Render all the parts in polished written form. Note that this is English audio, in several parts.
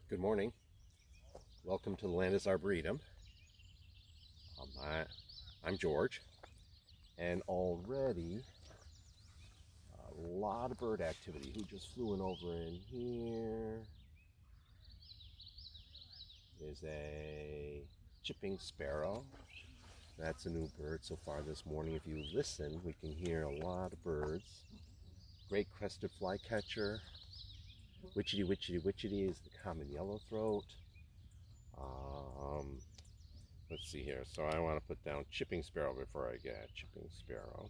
Good morning. Welcome to the Landis Arboretum. I'm George, and already a lot of bird activity. Who just flew in over in here? Is a chipping sparrow. That's a new bird so far this morning. If you listen, we can hear a lot of birds. Great crested flycatcher. Witchetty, witchetty, witchetty is the common yellowthroat. Let's see here. So I want to put down chipping sparrow before I get chipping sparrow.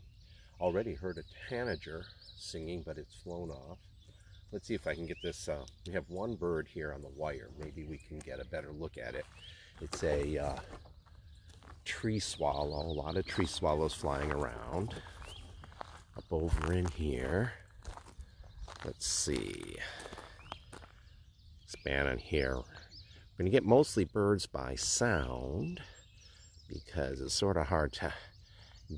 Already heard a tanager singing, but it's flown off. Let's see if I can get this. We have one bird here on the wire. Maybe we can get a better look at it. It's a tree swallow. A lot of tree swallows flying around. Up over in here. Let's see. Expand on here. We're going to get mostly birds by sound because it's sort of hard to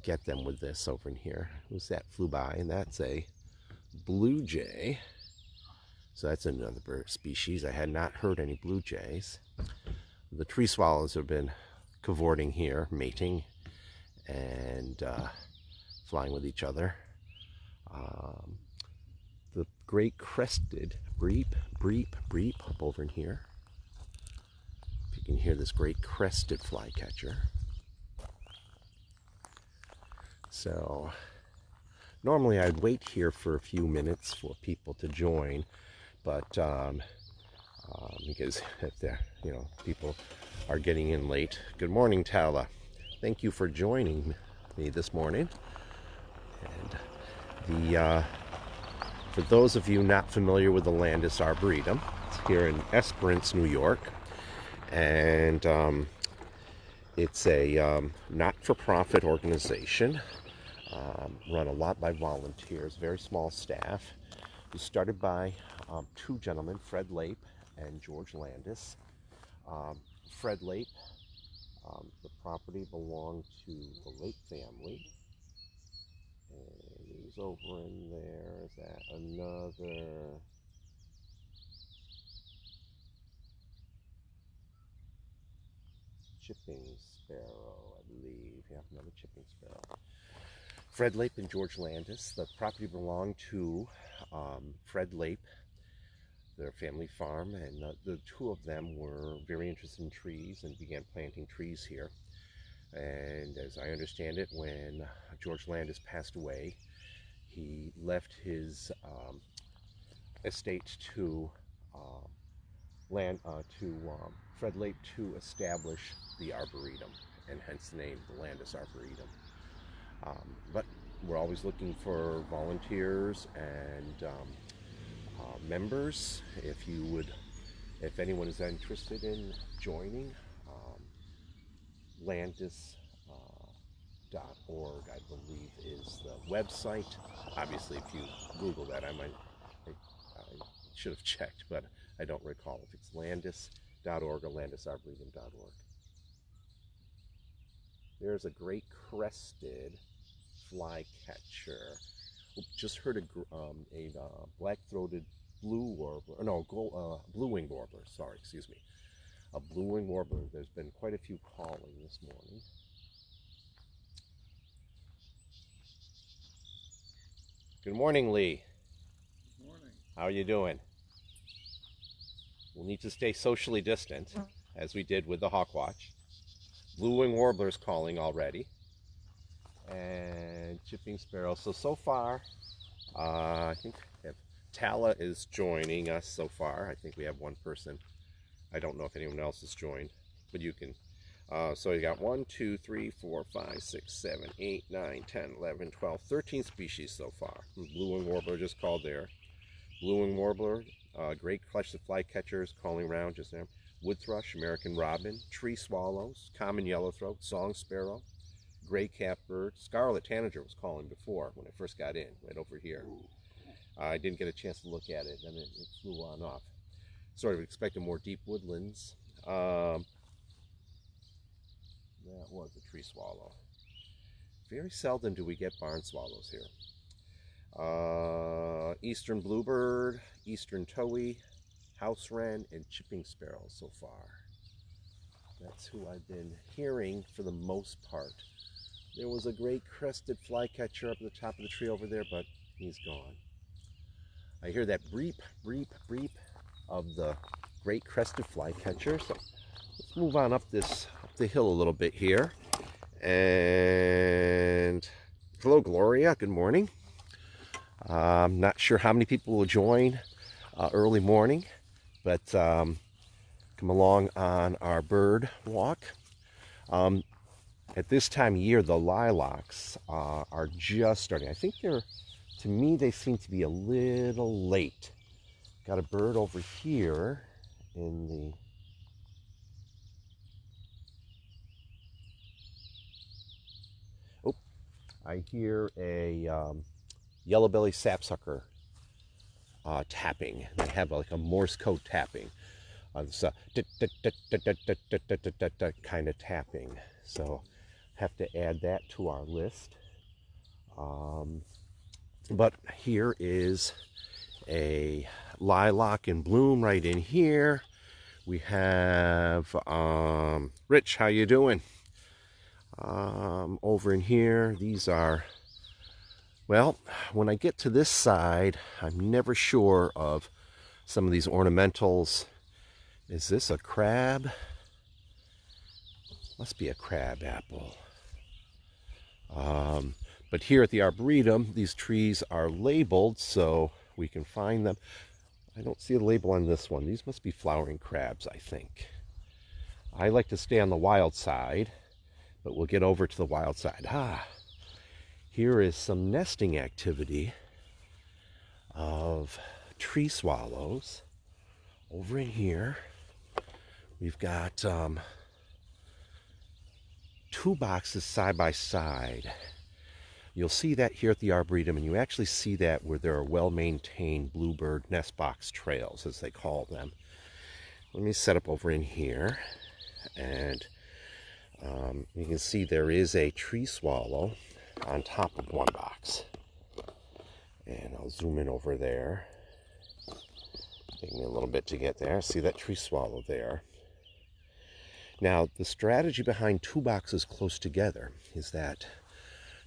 get them with this over in here. Who's that flew by? And that's a blue jay. So that's another bird species. I had not heard any blue jays. The tree swallows have been cavorting here, mating and flying with each other. The great crested breep up over in here. If you can hear this great crested flycatcher. So normally I'd wait here for a few minutes for people to join, but because if they're, people are getting in late. Good morning, Tala. Thank you for joining me this morning. And for those of you not familiar with the Landis Arboretum, it's here in Esperance, New York, and it's a not-for-profit organization. Run a lot by volunteers, very small staff. It was started by two gentlemen, Fred Lape and George Landis. Fred Lape, the property belonged to the Lape family. And he's over in there. Is that another? Chipping sparrow, I believe. Yeah, another chipping sparrow. Fred Lape and George Landis. The property belonged to Fred Lape, their family farm, and the two of them were very interested in trees and began planting trees here. And as I understand it, when George Landis passed away, he left his estate to Fred Lape to establish the Arboretum, and hence the name, the Landis Arboretum. But we're always looking for volunteers and members. If anyone is interested in joining, Landis.org, I believe, is the website. Obviously, if you Google that, I should have checked, but I don't recall if it's Landis.org or LandisArboretum.org. There's a great crested flycatcher. Just heard a black-throated blue warbler. No, blue-winged warbler. Sorry, excuse me. A blue-winged warbler. There's been quite a few calling this morning. Good morning, Lee. Good morning. How are you doing? We'll need to stay socially distant, as we did with the hawk watch. Blue-winged warbler's calling already. And chipping sparrow. So far, I think Tala is joining us so far. I think we have one person. I don't know if anyone else has joined, but you can. So you got 1, 2, 3, 4, 5, 6, 7, 8, 9, 10, 11, 12, 13 species so far. Blue-winged warbler just called there. Blue-winged warbler, great crested flycatchers calling around just there. Wood thrush, American robin, tree swallows, common yellowthroat, song sparrow, gray-capped bird. Scarlet tanager was calling before when I first got in, right over here. I didn't get a chance to look at it, and it flew on off. Sort of expected more deep woodlands. That was a tree swallow. Very seldom do we get barn swallows here. Eastern bluebird, eastern towhee, house wren and chipping sparrows so far. That's who I've been hearing for the most part. There was a great crested flycatcher up at the top of the tree over there, but he's gone. I hear that breep, breep, breep of the great crested flycatcher. So let's move on up the hill a little bit here. And hello, Gloria. Good morning. I'm not sure how many people will join early morning, but come along on our bird walk. At this time of year, the lilacs are just starting. I think to me, they seem to be a little late. Got a bird over here in the... Oh, I hear a yellow-bellied sapsucker tapping. They have like a Morse code tapping. It's a kind of tapping. So have to add that to our list. But here is a lilac in bloom right in here. We have Rich, how you doing? Over in here, these are, well, when I get to this side, I'm never sure of some of these ornamentals. Is this a crab? Must be a crab apple. But here at the Arboretum, these trees are labeled so we can find them. I don't see a label on this one. These must be flowering crabs, I think. I like to stay on the wild side, but we'll get over to the wild side. Here is some nesting activity of tree swallows. Over in here, we've got 2 boxes side by side. You'll see that here at the Arboretum, and you actually see that where there are well-maintained bluebird nest box trails, as they call them. Let me set up over in here, and you can see there is a tree swallow on top of one box. And I'll zoom in over there. Take me a little bit to get there. See that tree swallow there. Now, the strategy behind 2 boxes close together is that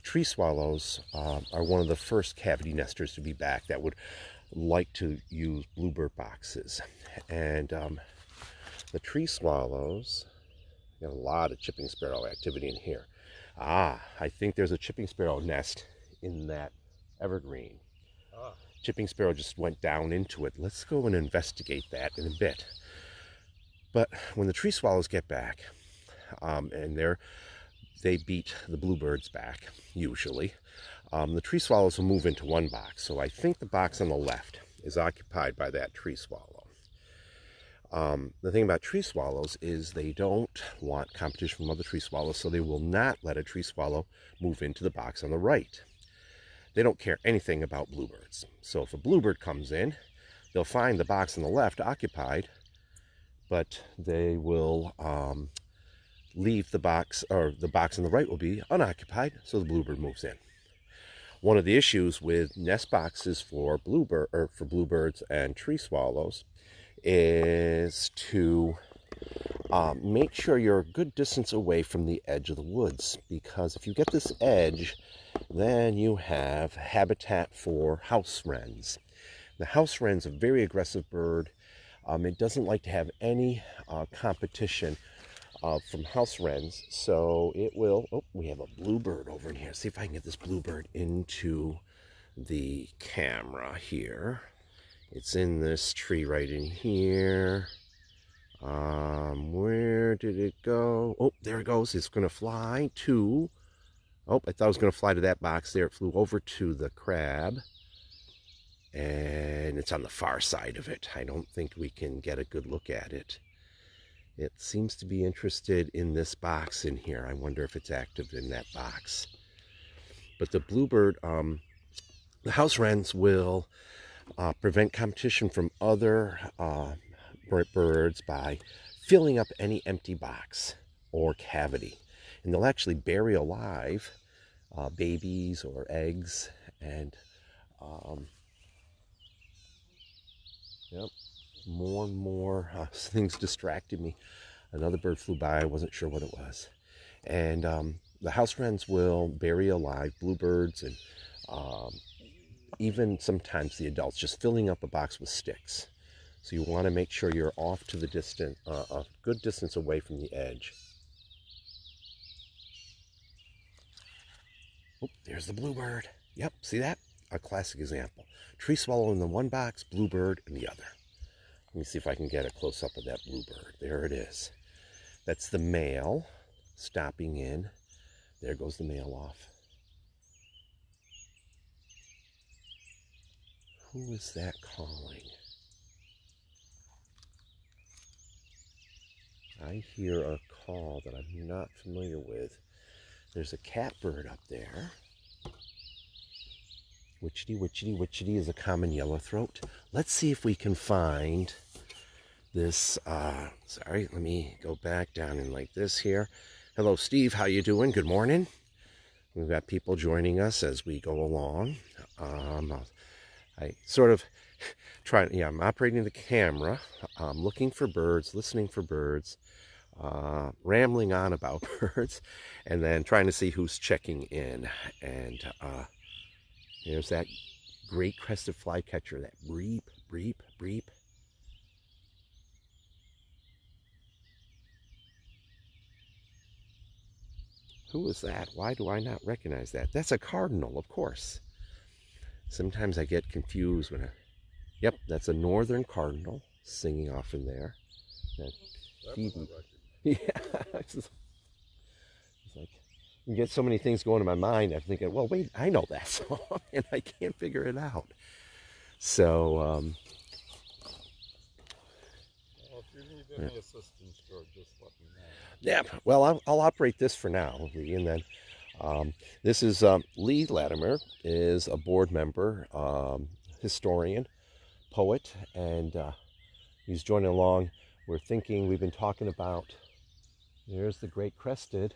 tree swallows are one of the first cavity nesters to be back that would like to use bluebird boxes. And the tree swallows, got a lot of chipping sparrow activity in here. I think there's a chipping sparrow nest in that evergreen. Chipping sparrow just went down into it. Let's go and investigate that in a bit. But when the tree swallows get back, and they beat the bluebirds back, usually, the tree swallows will move into one box. So I think the box on the left is occupied by that tree swallow. The thing about tree swallows is they don't want competition from other tree swallows, so they will not let a tree swallow move into the box on the right. They don't care anything about bluebirds. So if a bluebird comes in, they'll find the box on the left occupied, but they will leave the box, or the box on the right will be unoccupied, so the bluebird moves in. One of the issues with nest boxes for bluebirds and tree swallows is to make sure you're a good distance away from the edge of the woods, because if you get this edge, then you have habitat for house wrens. The house wren's a very aggressive bird. It doesn't like to have any competition from house wrens, so it will... Oh, we have a bluebird over in here. See if I can get this bluebird into the camera here. It's in this tree right in here. Where did it go? Oh, there it goes. It's going to fly to... Oh, I thought it was going to fly to that box there. It flew over to the crab. And it's on the far side of it. I don't think we can get a good look at it. It seems to be interested in this box in here. I wonder if it's active in that box. But the bluebird, the house wrens will prevent competition from other birds by filling up any empty box or cavity. And they'll actually bury alive babies or eggs. And, yep. more and more things distracted me. Another bird flew by. I wasn't sure what it was. And the house wrens will bury alive bluebirds and even sometimes the adults, just filling up a box with sticks. So you want to make sure you're off to the distance, a good distance away from the edge. Oh, there's the bluebird. Yep, see that? A classic example. Tree swallow in the one box, bluebird in the other. Let me see if I can get a close-up of that bluebird. There it is. That's the male stopping in. There goes the male off. Who is that calling? I hear a call that I'm not familiar with. There's a catbird up there. Witchety, witchety, witchety is a common yellowthroat. Let's see if we can find this. Sorry, let me go back down in like this here. Hello, Steve. How you doing? Good morning. We've got people joining us as we go along. I sort of try. Yeah, I'm operating the camera. Looking for birds, listening for birds, rambling on about birds, and then trying to see who's checking in. And there's that great crested flycatcher, that breep, breep, breep. Who is that? Why do I not recognize that? That's a cardinal, of course. Sometimes I get confused when yep, that's a northern cardinal singing off in there. Yeah, it's like you get so many things going in my mind. I'm thinking, well, wait, I know that song, and I can't figure it out. So, well, if you need any assistance, George, just let me know. Yeah, well, I'll operate this for now, Lee, and then this is Lee Latimer is a board member, historian, poet, and he's joining along. We've been talking about, there's the great crested,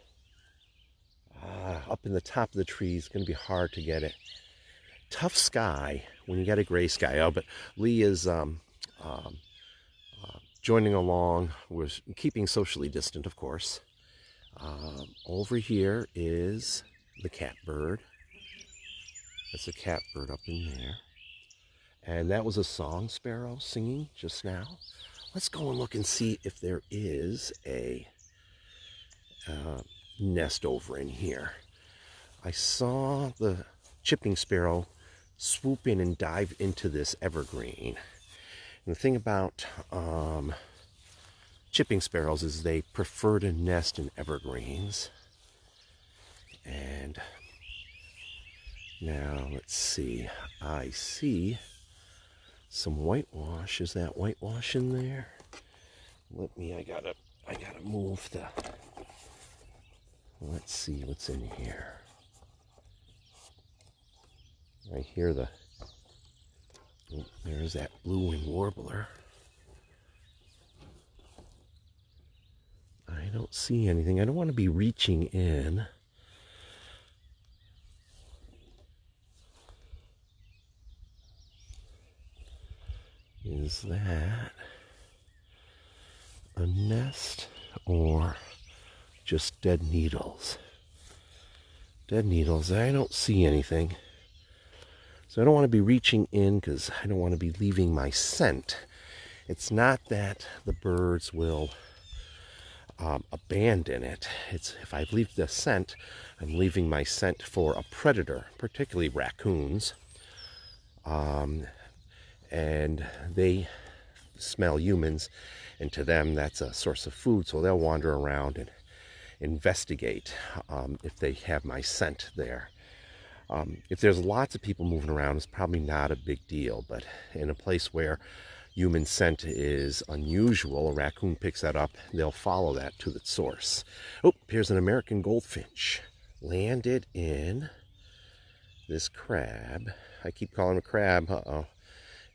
up in the top of the tree. It's going to be hard to get it. Tough sky when you got a gray sky. Oh, but Lee is joining along. We're keeping socially distant, of course. Over here is the catbird. That's a catbird up in there. And that was a song sparrow singing just now. Let's go and look and see if there is a nest over in here. I saw the chipping sparrow swoop in and dive into this evergreen. And the thing about chipping sparrows is they prefer to nest in evergreens. And now let's see. I see some whitewash. Is that whitewash in there? I gotta move the. Let's see what's in here. I hear there's that blue-winged warbler. I don't see anything. I don't want to be reaching in. Is that a nest or just dead needles? Dead needles. I don't see anything. So I don't want to be reaching in because I don't want to be leaving my scent. It's not that the birds will abandon it. It's if I leave the scent, I'm leaving my scent for a predator, particularly raccoons. And they smell humans, and to them that's a source of food, so they'll wander around and investigate if they have my scent there. If there's lots of people moving around, it's probably not a big deal, but in a place where human scent is unusual, a raccoon picks that up, they'll follow that to its source. Oh, here's an American goldfinch. Landed in this crab. I keep calling him a crab. Uh-oh.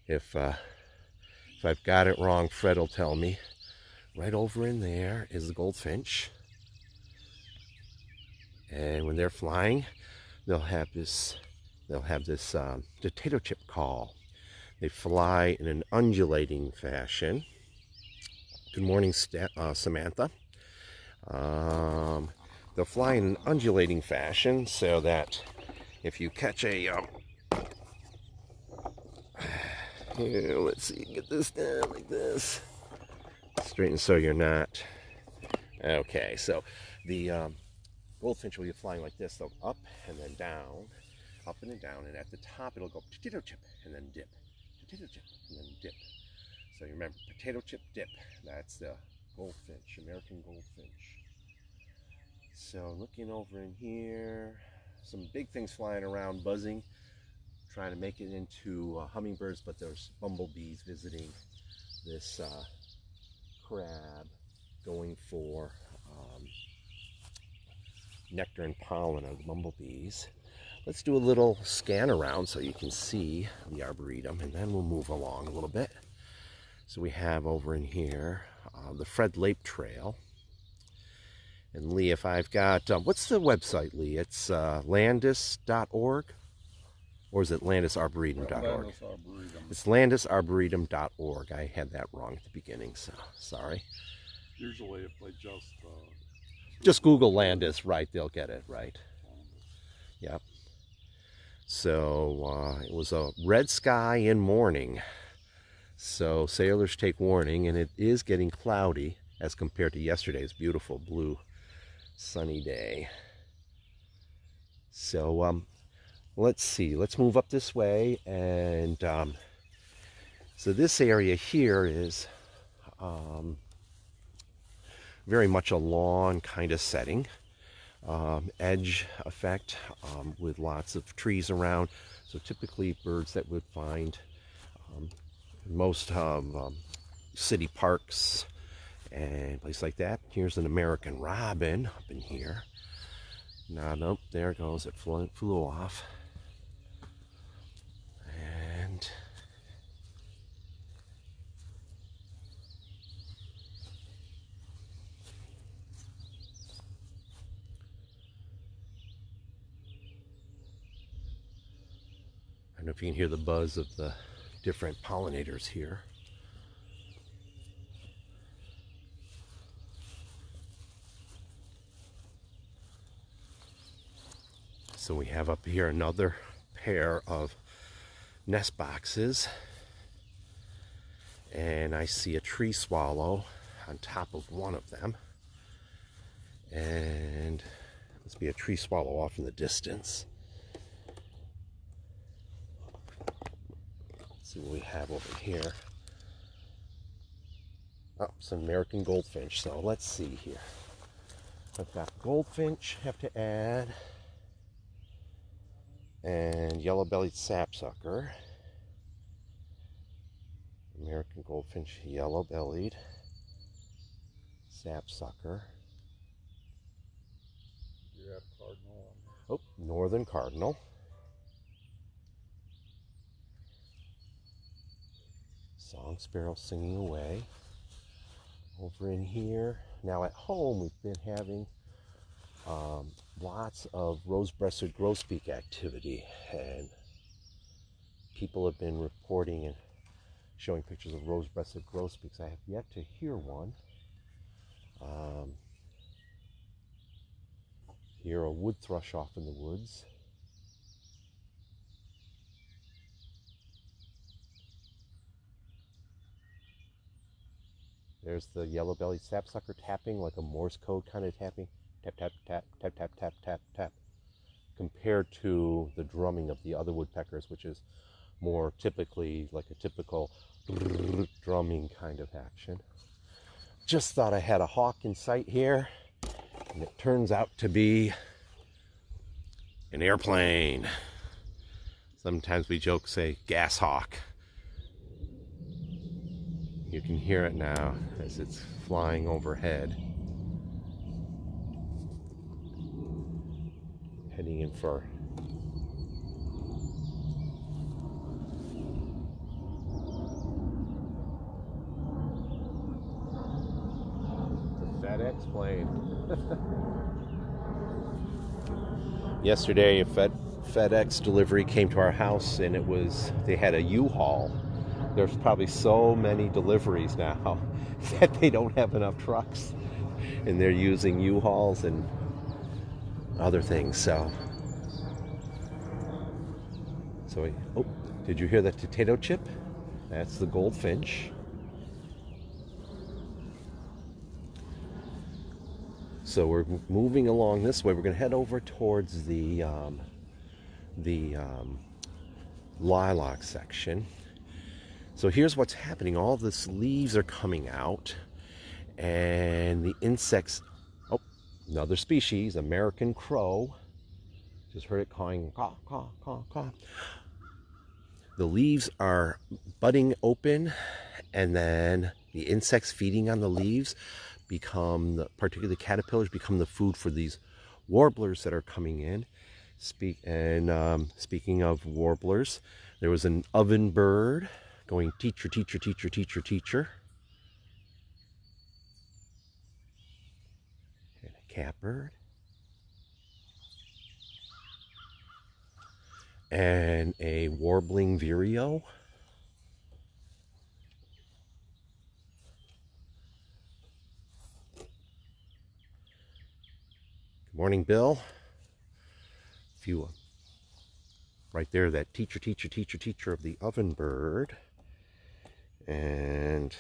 If I've got it wrong, Fred will tell me. Right over in there is the goldfinch. And when they're flying, they'll have this potato chip call. They fly in an undulating fashion. Good morning, Samantha. They'll fly in an undulating fashion so that if you catch a here, let's see, get this down like this, straighten so you're not. Okay, so the goldfinch will be flying like this, so up and then down, up and then down, and at the top it'll go potato chip and then dip, potato chip and then dip. So you remember, potato chip dip. That's the goldfinch, American goldfinch. So looking over in here, some big things flying around, buzzing, trying to make it into hummingbirds, but there's bumblebees visiting this crab, going for nectar and pollen of the bumblebees. Let's do a little scan around so you can see the Arboretum, and then we'll move along a little bit. So we have over in here the Fred Lape Trail. And Lee, if I've got, what's the website, Lee? It's landis.org? Or is it landisarboretum.org? Landis Arboretum. It's landisarboretum.org. I had that wrong at the beginning, so sorry. Usually if they just Google Landis, right, they'll get it, right? Yep. So it was a red sky in morning. So sailors take warning, and it is getting cloudy as compared to yesterday's beautiful blue sunny day. So let's see, let's move up this way, and so this area here is very much a lawn kind of setting, edge effect with lots of trees around. So typically birds that would find most of city parks and places like that. Here's an American robin up in here. No, nope, there it goes. It flew off. And I don't know if you can hear the buzz of the different pollinators here. So we have up here another pair of nest boxes, and I see a tree swallow on top of one of them, and must be a tree swallow off in the distance. Let's see what we have over here. Oh, some American goldfinch. So let's see here. I've got goldfinch, have to add, and yellow-bellied sapsucker. American goldfinch, yellow-bellied sapsucker. you have cardinal on there. Oh, northern cardinal. Song sparrow singing away. Over in here. Now at home we've been having lots of rose-breasted grosbeak activity, and people have been reporting and showing pictures of rose-breasted grosbeaks. I have yet to hear one. Hear a wood thrush off in the woods. There's the yellow-bellied sapsucker tapping, like a Morse code kind of tapping. Tap, tap, tap, tap, tap, tap, tap, tap. Compared to the drumming of the other woodpeckers, which is more typically like a typical drumming kind of action. Just thought I had a hawk in sight here, and it turns out to be an airplane. Sometimes we joke, say, gas hawk. You can hear it now as it's flying overhead. Heading in for the FedEx plane. Yesterday, a FedEx delivery came to our house, and they had a U-Haul there's probably so many deliveries now that they don't have enough trucks, and they're using U-Hauls and other things. So oh, did you hear that potato chip? That's the goldfinch. So we're moving along this way. We're going to head over towards the lilac section. So here's what's happening. All this leaves are coming out, and the insects. Oh, another species, American crow. Just heard it cawing, caw, caw, caw, caw. The leaves are budding open, and then the insects feeding on the leaves particularly caterpillars, become the food for these warblers that are coming in. Speaking of warblers, there was an oven bird going teacher, teacher, teacher, teacher, teacher. And a catbird. And a warbling vireo. Good morning, Bill. Few right there, that teacher, teacher, teacher, teacher of the oven bird. And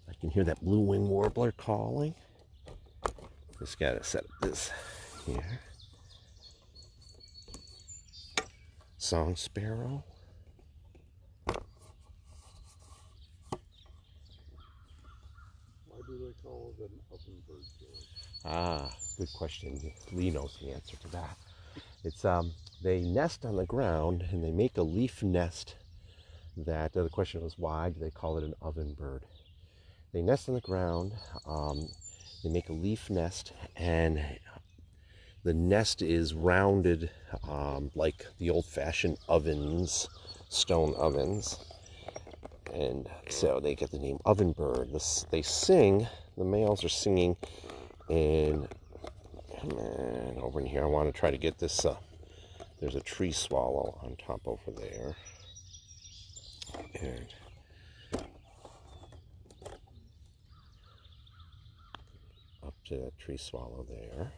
I can hear that blue-winged warbler calling. Just gotta set up this here. Song sparrow. Why do they call it an oven bird, George? Ah, good question. Lee knows the answer to that. It's they nest on the ground and they make a leaf nest. That the question was, why do they call it an oven bird? They nest on the ground. They make a leaf nest, and the nest is rounded like the old-fashioned ovens, stone ovens, and so they get the name oven bird. They sing. The males are singing in. Over in here, I want to try to get this. There's a tree swallow on top over there, and up to that tree swallow there.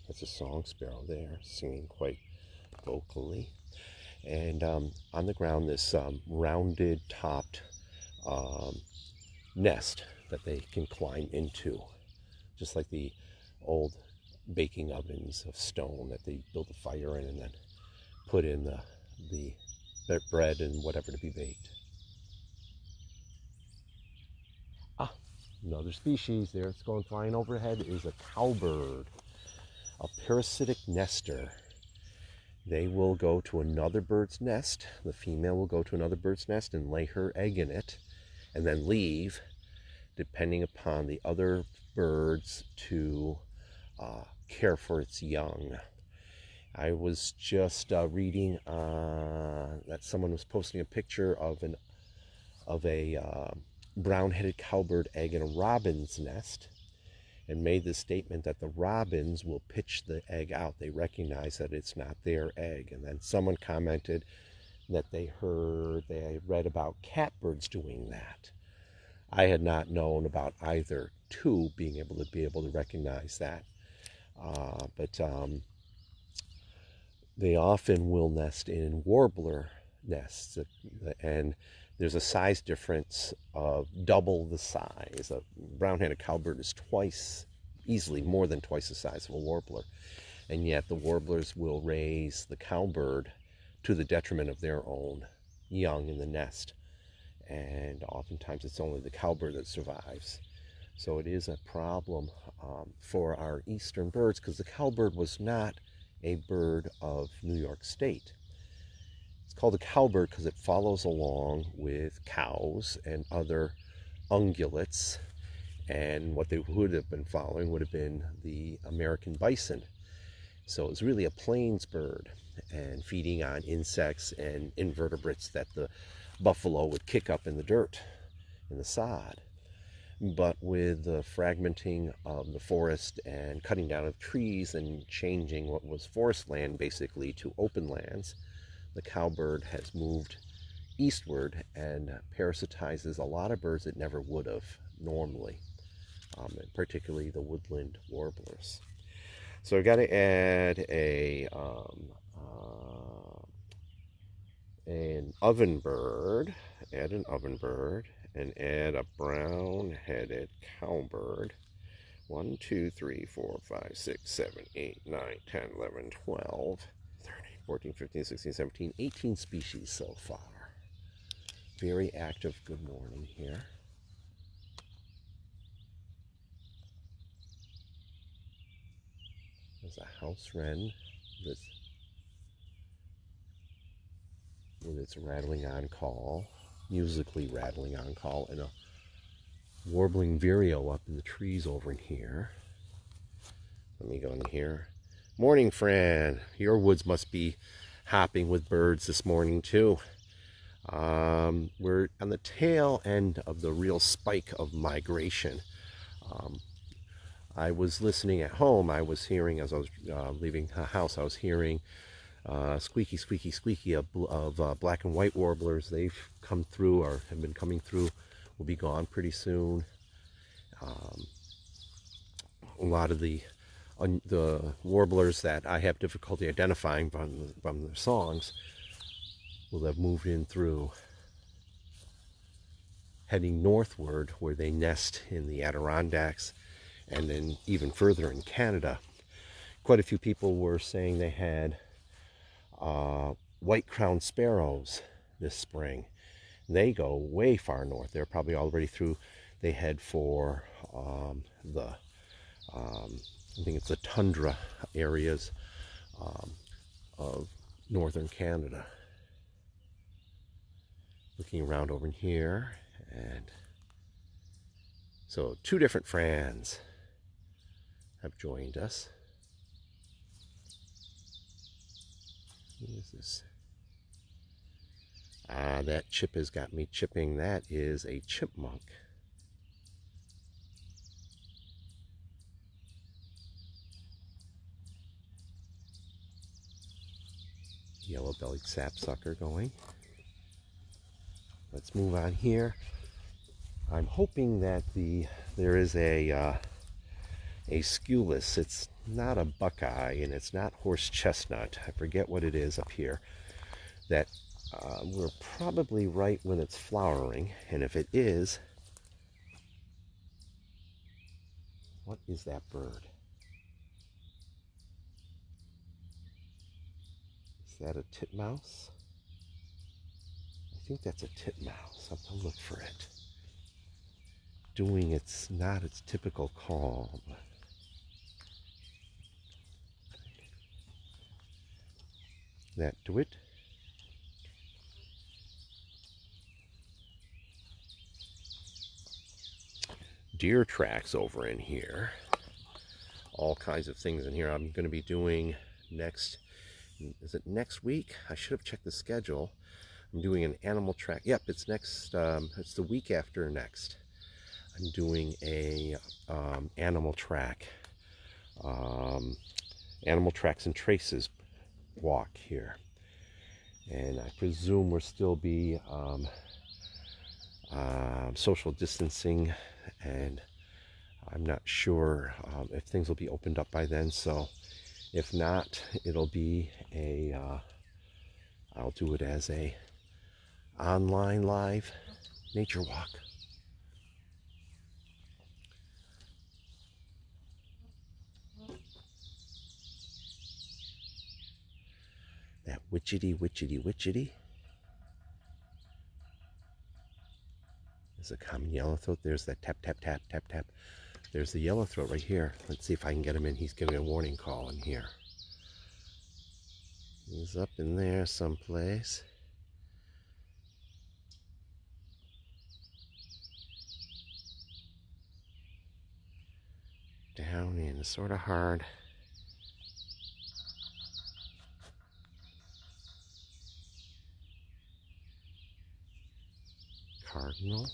That's a song sparrow there, singing quite vocally. And on the ground, this rounded topped nest that they can climb into, just like the old baking ovens of stone that they build a fire in and then put in the bread and whatever to be baked. Ah, another species there. It's going flying overhead is a cowbird, a parasitic nester. They will go to another bird's nest. The female will go to another bird's nest and lay her egg in it and then leave, depending upon the other birds to care for its young. I was just reading that someone was posting a picture of a brown-headed cowbird egg in a robin's nest, and made the statement that the robins will pitch the egg out. They recognize that it's not their egg. And then someone commented that they read about catbirds doing that. I had not known about either two being able to recognize that. But they often will nest in warbler nests, and there's a size difference of double the size. A brown-headed cowbird is easily more than twice the size of a warbler, and yet the warblers will raise the cowbird to the detriment of their own young in the nest, and oftentimes it's only the cowbird that survives. So it is a problem for our eastern birds, because the cowbird was not a bird of New York State. It's called a cowbird because it follows along with cows and other ungulates, and what they would have been following would have been the American bison. So it's really a plains bird and feeding on insects and invertebrates that the buffalo would kick up in the dirt, in the sod. but with the fragmenting of the forest and cutting down of trees and changing what was forest land basically to open lands, the cowbird has moved eastward and parasitizes a lot of birds it never would have normally, and particularly the woodland warblers. So I've got to add an ovenbird, and add a brown-headed cowbird. 1, 2, 3, 4, 5, 6, 7, 8, 9, 10, 11, 12, 13, 14, 15, 16, 17, 18 species so far. Very active good morning here. There's a house wren with its rattling on call, musically rattling on call, and a warbling vireo up in the trees over in here. Let me go in here. Morning, Fran. Your woods must be hopping with birds this morning too. We're on the tail end of the real spike of migration. I was listening at home. I was hearing, as I was leaving the house, I was hearing squeaky, squeaky, squeaky of black and white warblers. They've come through, or have been coming through, will be gone pretty soon. A lot of the warblers that I have difficulty identifying from their songs will have moved in through, heading northward where they nest in the Adirondacks and then even further in Canada. Quite a few people were saying they had white-crowned sparrows this spring. They go way far north. They're probably already through. They head for I think it's the tundra areas of northern Canada. Looking around over in here, and so 2 different Frans have joined us. Who is this? That chip has got me chipping. That is a chipmunk. Yellow-bellied sapsucker going. Let's move on here. I'm hoping that there is a sculus. It's not a buckeye and it's not horse chestnut. I forget what it is up here. That we're probably right when it's flowering, and if it is, what is that bird? Is that a titmouse? I think that's a titmouse. I'll have to look for it. Doing not its typical call. But that do it. Deer tracks over in here. All kinds of things in here. I'm going to be doing next. Is it next week? I should have checked the schedule. I'm doing an animal track. Yep, it's next. It's the week after next. I'm doing a animal track, animal tracks and traces walk here, and I presume we'll still be social distancing, and I'm not sure if things will be opened up by then. So if not, it'll be I'll do it as a online live nature walk. That witchetty, witchetty, witchetty is a common yellowthroat. There's that tap, tap, tap, tap, tap. There's the yellowthroat right here. Let's see if I can get him in. He's giving a warning call in here. He's up in there someplace. Down in, sort of hard. Cardinal.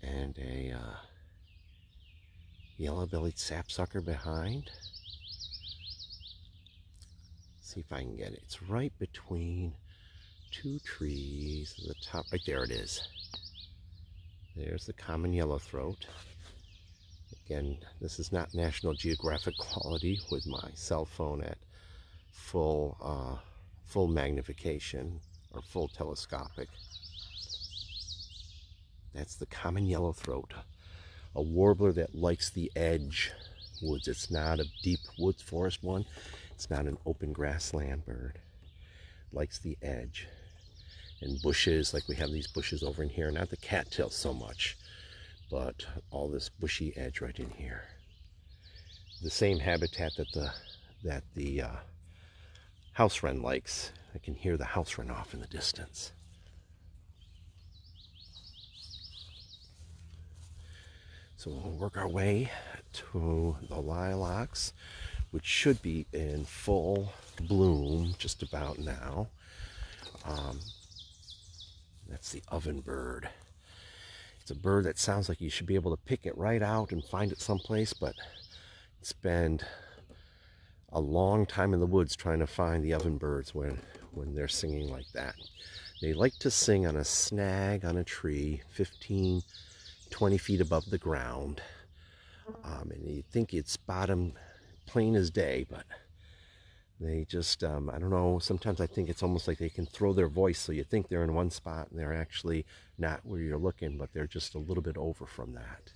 and a yellow-bellied sapsucker behind. See if I can get it. It's right between two trees at the top. Right there it is. There's the common yellowthroat. Again, this is not National Geographic quality with my cell phone at full magnification or full telescopic. That's the common yellowthroat, a warbler that likes the edge woods. It's not a deep woods forest one. It's not an open grassland bird. Likes the edge. And bushes, like we have these bushes over in here. Not the cattail so much, but all this bushy edge right in here. The same habitat that the house wren likes. I can hear the house wren off in the distance. So we'll work our way to the lilacs, which should be in full bloom just about now. That's the ovenbird. It's a bird that sounds like you should be able to pick it right out and find it someplace, but spend a long time in the woods trying to find the ovenbirds when they're singing like that. They like to sing on a snag on a tree 15, 20 feet above the ground. And you'd think you'd spot them plain as day, but they just, I don't know, sometimes I think it's almost like they can throw their voice, so you think they're in one spot and they're actually not where you're looking, but they're just a little bit over from that.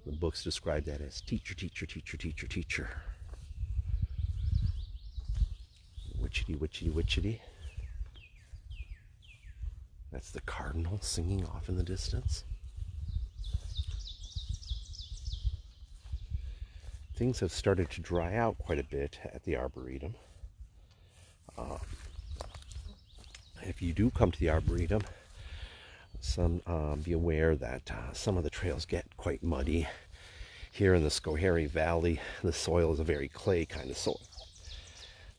The books describe that as teacher, teacher, teacher, teacher, teacher. Witchety, witchety, witchety. That's the cardinal singing off in the distance. Things have started to dry out quite a bit at the Arboretum. If you do come to the Arboretum, be aware that some of the trails get quite muddy. Here in the Schoharie Valley, the soil is a very clay kind of soil.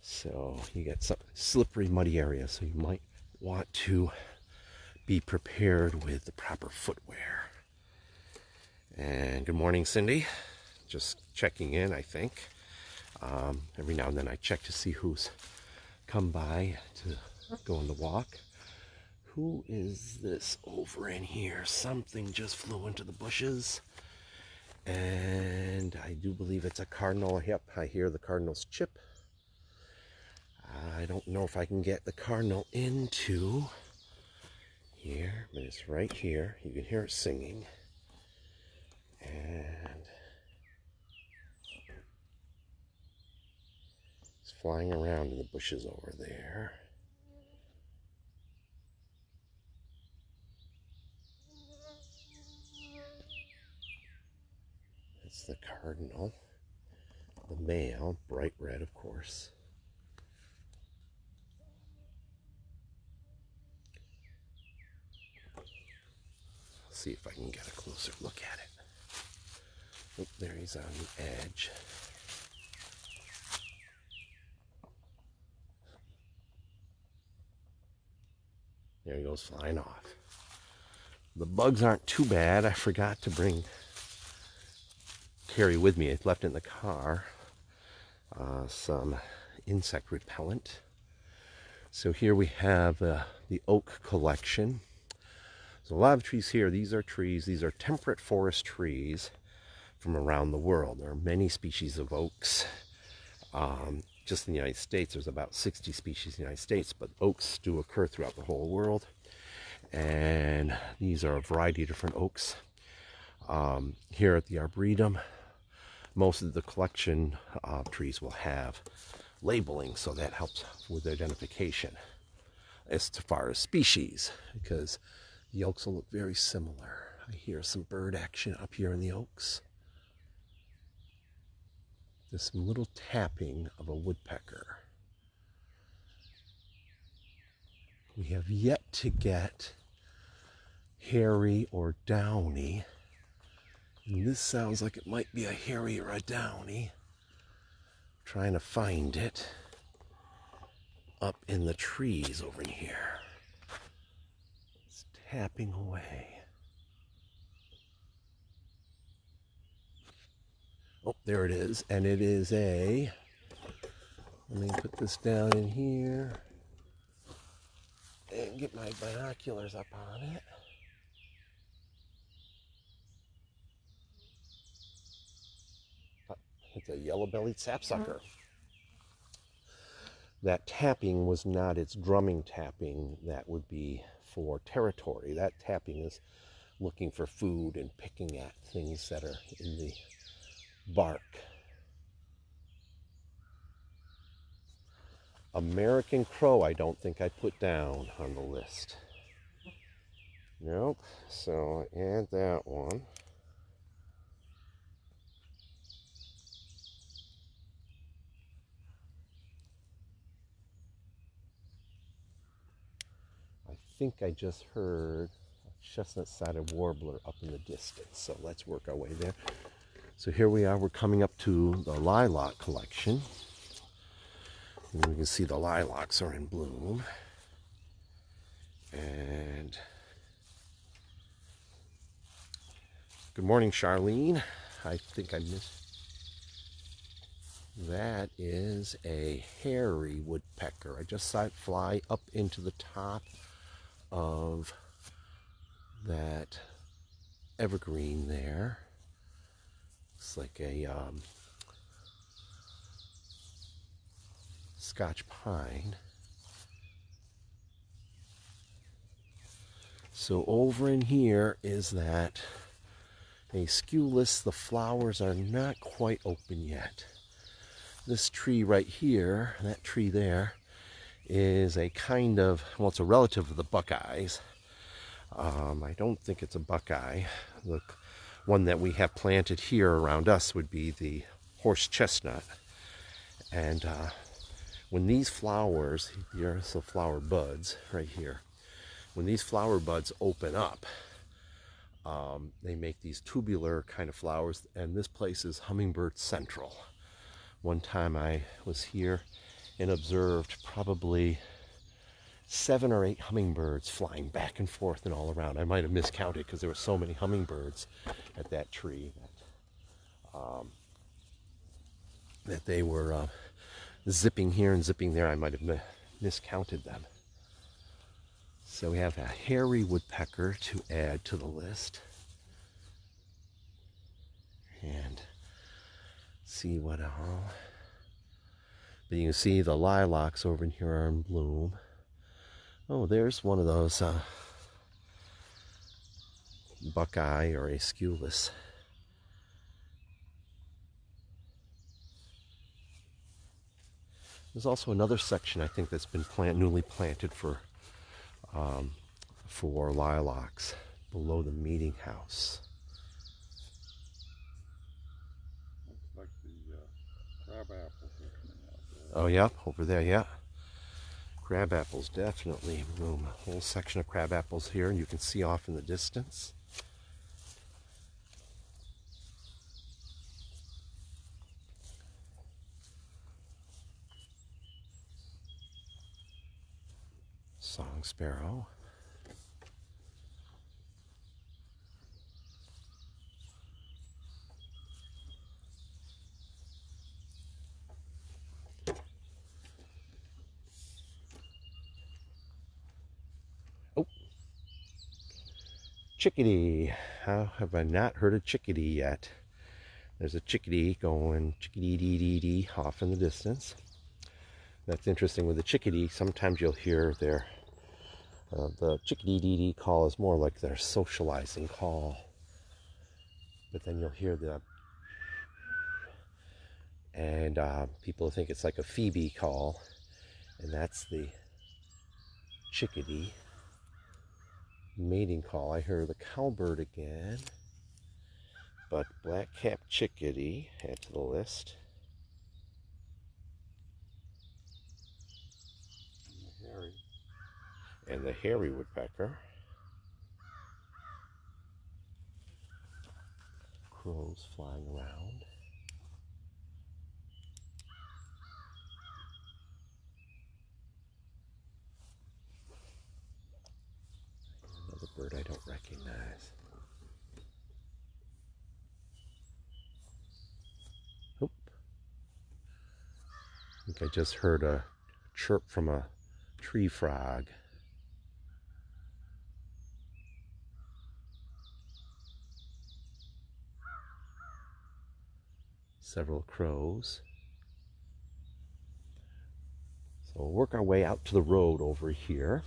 So you get some slippery, muddy areas, so you might want to be prepared with the proper footwear. And good morning, Cindy. Just checking in, I think. Every now and then I check to see who's come by to go on the walk. Who is this over in here? Something just flew into the bushes. And I do believe it's a cardinal. Yep, I hear the cardinal's chip. I don't know if I can get the cardinal into here, but it's right here. You can hear it singing. And it's flying around in the bushes over there. That's the cardinal. The male, bright red, of course. See if I can get a closer look at it. Oh, there he's on the edge. There he goes flying off. The bugs aren't too bad. I forgot to carry with me. I left in the car some insect repellent. So here we have the oak collection. So a lot of trees here. These are temperate forest trees from around the world. There are many species of oaks. Just in the United States, there's about 60 species in the United States, but oaks do occur throughout the whole world. And these are a variety of different oaks. Here at the Arboretum, most of the collection of trees will have labeling, so that helps with identification as far as species, because the oaks will look very similar. I hear some bird action up here in the oaks. There's some little tapping of a woodpecker. We have yet to get hairy or downy. And this sounds like it might be a hairy or a downy. I'm trying to find it up in the trees over in here. It's tapping away. Oh, there it is. And it is a, let me put this down in here and get my binoculars up on it. It's a yellow-bellied sapsucker. That tapping was not its drumming tapping. That would be for territory. That tapping is looking for food and picking at things that are in the bark. American crow, I don't think I put down on the list. Nope. So add that one. I think I just heard a chestnut-sided warbler up in the distance. So let's work our way there. So here we are. We're coming up to the lilac collection. And we can see the lilacs are in bloom. And good morning, Charlene. I think I missed. That is a hairy woodpecker. I just saw it fly up into the top of that evergreen there. Looks like a Scotch pine. So over in here is that Aesculus. The flowers are not quite open yet. This tree right here, that tree there, is a kind of, well, it's a relative of the buckeyes. I don't think it's a buckeye. The one that we have planted here around us would be the horse chestnut. And when these flowers, here's the flower buds right here. When these flower buds open up, they make these tubular kind of flowers, and this place is hummingbird central. One time I was here and observed probably 7 or 8 hummingbirds flying back and forth and all around. I might have miscounted because there were so many hummingbirds at that tree that they were zipping here and zipping there. I might have miscounted them. So we have a hairy woodpecker to add to the list. And see what all. But you can see the lilacs over in here are in bloom. Oh, there's one of those buckeye or Aesculus. There's also another section I think that's been newly planted for lilacs below the meeting house. Looks like the crab apples are coming out there. Oh, yep, over there, yeah. Crab apples definitely bloom. A whole section of crab apples here, and you can see off in the distance. Song sparrow. Oh, chickadee. How have I not heard a chickadee yet? There's a chickadee going chickadee-dee-dee-dee off in the distance. That's interesting with the chickadee. Sometimes you'll hear their the chickadee-dee-dee call is more like their socializing call. But then you'll hear the, and people think it's like a Phoebe call, and that's the chickadee mating call. I hear the cowbird again, but black-capped chickadee, add to the list. And the hairy woodpecker. Crows flying around. Another bird I think I just heard a chirp from a tree frog. Several crows. So we'll work our way out to the road over here.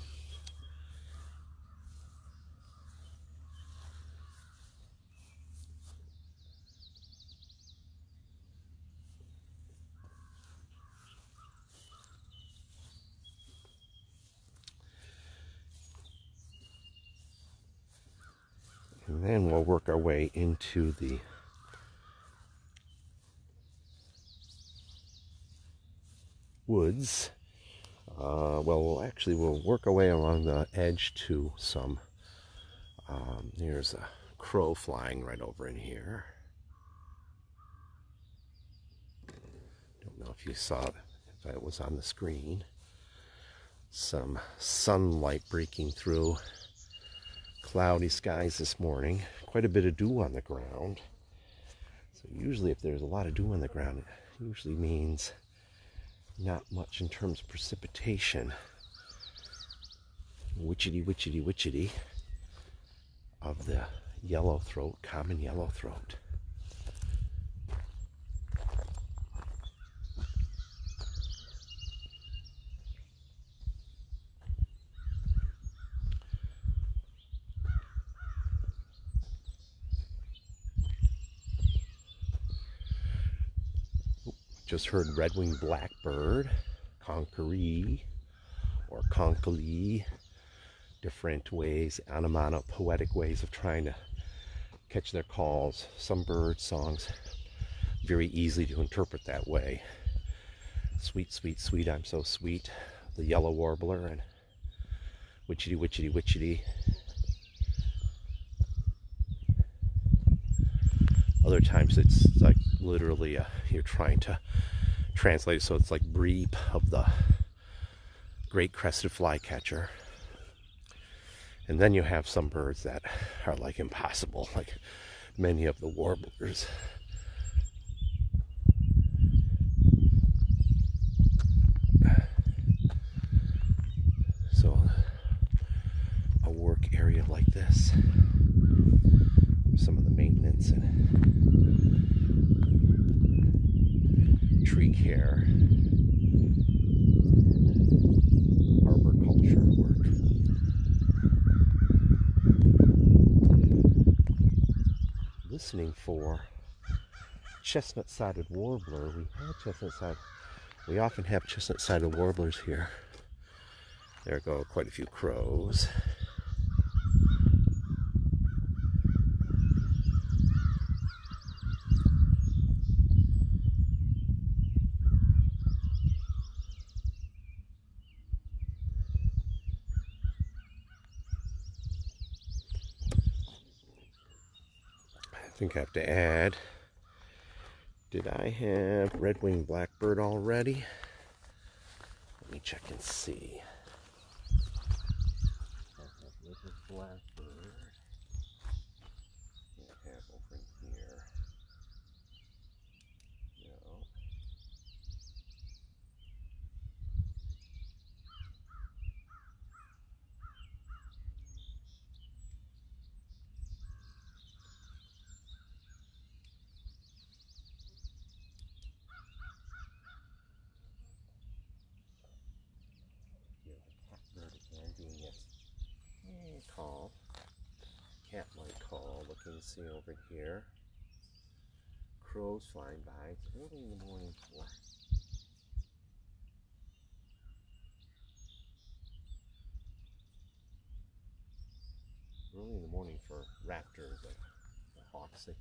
And then we'll work our way into the woods. We'll work our way along the edge to some, there's a crow flying right over in here. Don't know if you saw it, if it was on the screen. Some sunlight breaking through cloudy skies this morning. Quite a bit of dew on the ground. So usually if there's a lot of dew on the ground, it usually means not much in terms of precipitation. Witchetty, witchetty, witchetty of the yellowthroat, common yellowthroat. Just heard red-winged blackbird, conkeree, or conkalee. Different ways, onomatopoetic ways of trying to catch their calls. Some bird songs, very easy to interpret that way. Sweet, sweet, sweet, I'm so sweet. The yellow warbler, and witchetty, witchetty, witchetty. Other times it's like literally you're trying to translate, so it's like breep of the great crested flycatcher. And then you have some birds that are like impossible, like many of the warblers. So a work area like this, some of the maintenance and tree care, arboriculture work. Listening for chestnut-sided warbler. We often have chestnut-sided warblers here. There go quite a few crows. I think I have to add, did I have red-winged blackbird already? Let me check and see. I have red-winged blackbird. I have over in here. No. Catbird again doing its call. Cat-like call. Looking, see over here. Crows flying by. It's early in the morning for raptors. The hawks, they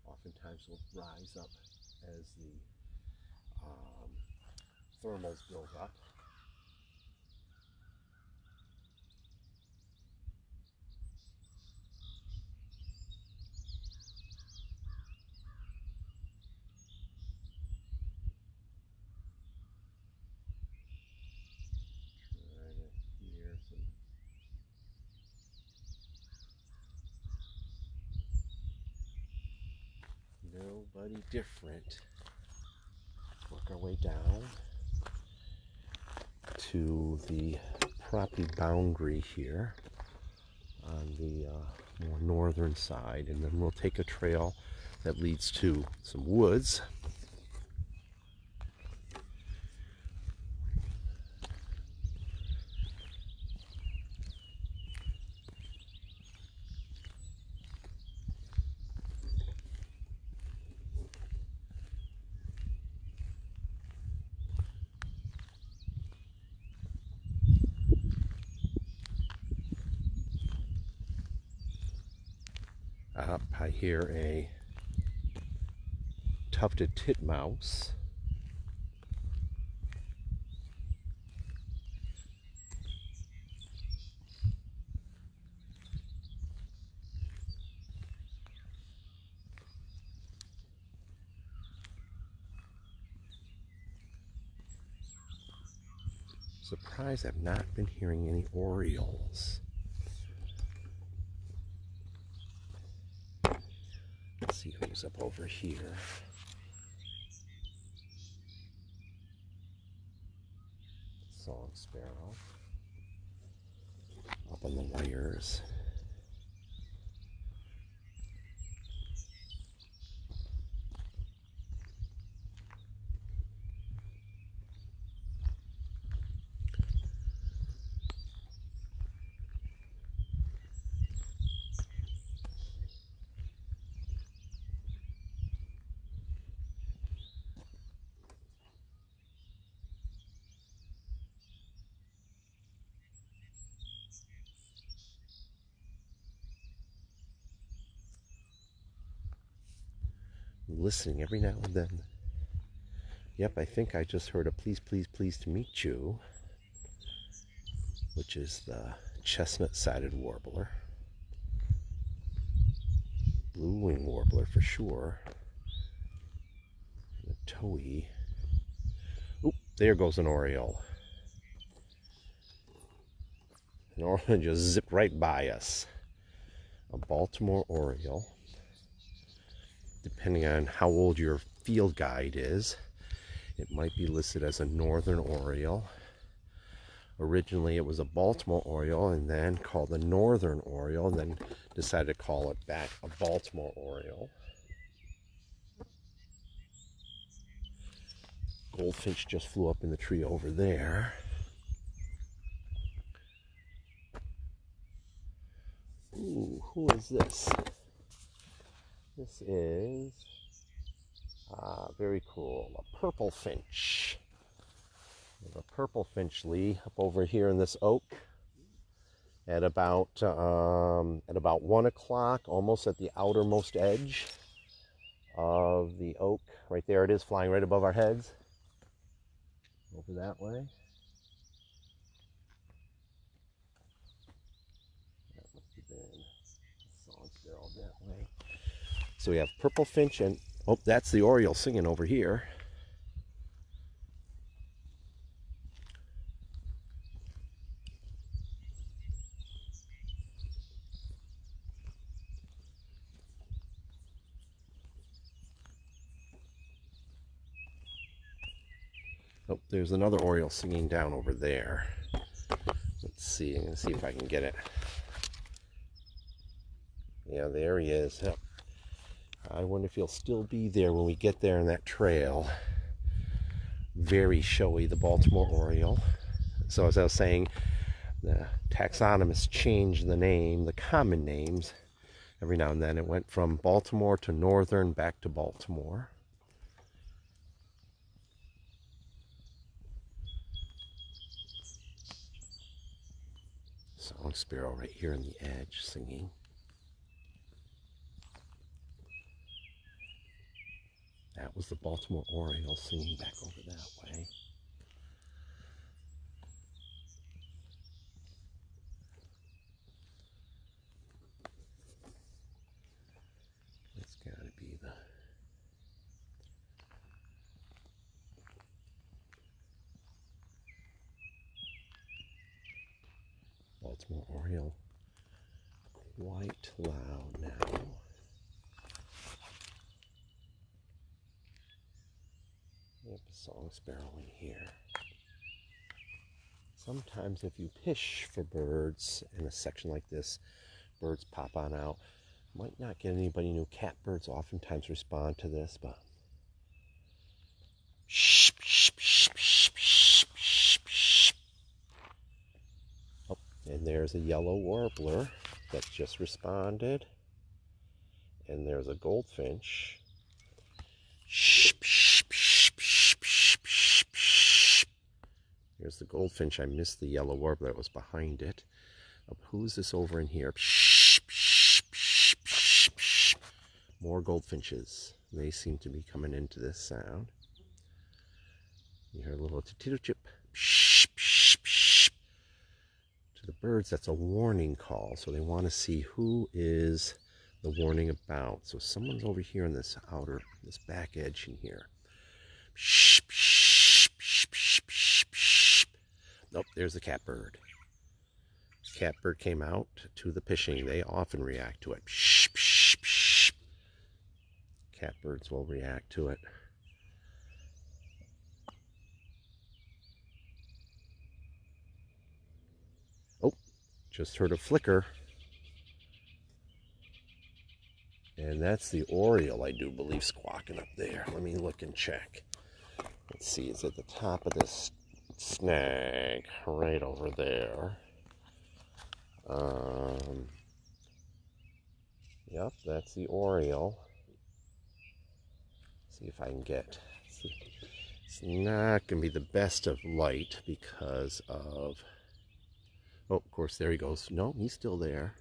oftentimes will rise up as the thermals build up. Trying to hear some. Nobody different. Work our way down. to the property boundary here on the more northern side, and then we'll take a trail that leads to some woods. Up, I hear a tufted titmouse. Surprised I've not been hearing any orioles. Let's see who's up over here. Song sparrow. Up on the wires. Listening every now and then. Yep, I think I just heard a please, please, please to meet you, which is the chestnut-sided warbler. Blue-winged warbler for sure. The towhee. Oop, there goes an oriole. An oriole just zipped right by us. A Baltimore oriole. Depending on how old your field guide is, it might be listed as a northern oriole. Originally it was a Baltimore oriole and then called a northern oriole, and then decided to call it back a Baltimore oriole. Goldfinch just flew up in the tree over there. Ooh, who is this? This is very cool, a purple finch. There's a purple finchly up over here in this oak at about 1 o'clock, almost at the outermost edge of the oak. Right there it is, flying right above our heads. Over that way. That must have been a song sparrow that way. So we have purple finch and, oh, that's the oriole singing over here. Oh, there's another oriole singing down over there. Let's see. I'm going to see if I can get it. Yeah, there he is. Yep. I wonder if he'll still be there when we get there on that trail. Very showy, the Baltimore oriole. So as I was saying, the taxonomists change the name, the common names, every now and then. It went from Baltimore to northern, back to Baltimore. Song sparrow right here on the edge singing. That was the Baltimore oriole singing back over that way. It's got to be the Baltimore oriole. Quite loud now. Yep, a song sparrow in here. Sometimes if you fish for birds in a section like this, birds pop on out. Might not get anybody new. Catbirds oftentimes respond to this, but oh, and there's a yellow warbler that just responded, and there's a goldfinch. Here's the goldfinch. I missed the yellow warbler that was behind it. Who's this over in here? More goldfinches. They seem to be coming into this sound. You hear a little tito chip. To the birds, that's a warning call. So they want to see who is the warning about. So someone's over here on this back edge in here. Nope, there's the catbird. Catbird came out to the fishing. They often react to it. Catbirds will react to it. Oh, just heard a flicker. And that's the oriole, I do believe, squawking up there. Let me look and check. Let's see, it's at the top of this snag right over there. Yep, that's the oriole. See if I can get. It's not going to be the best of light because of. Oh, of course, there he goes. No, he's still there.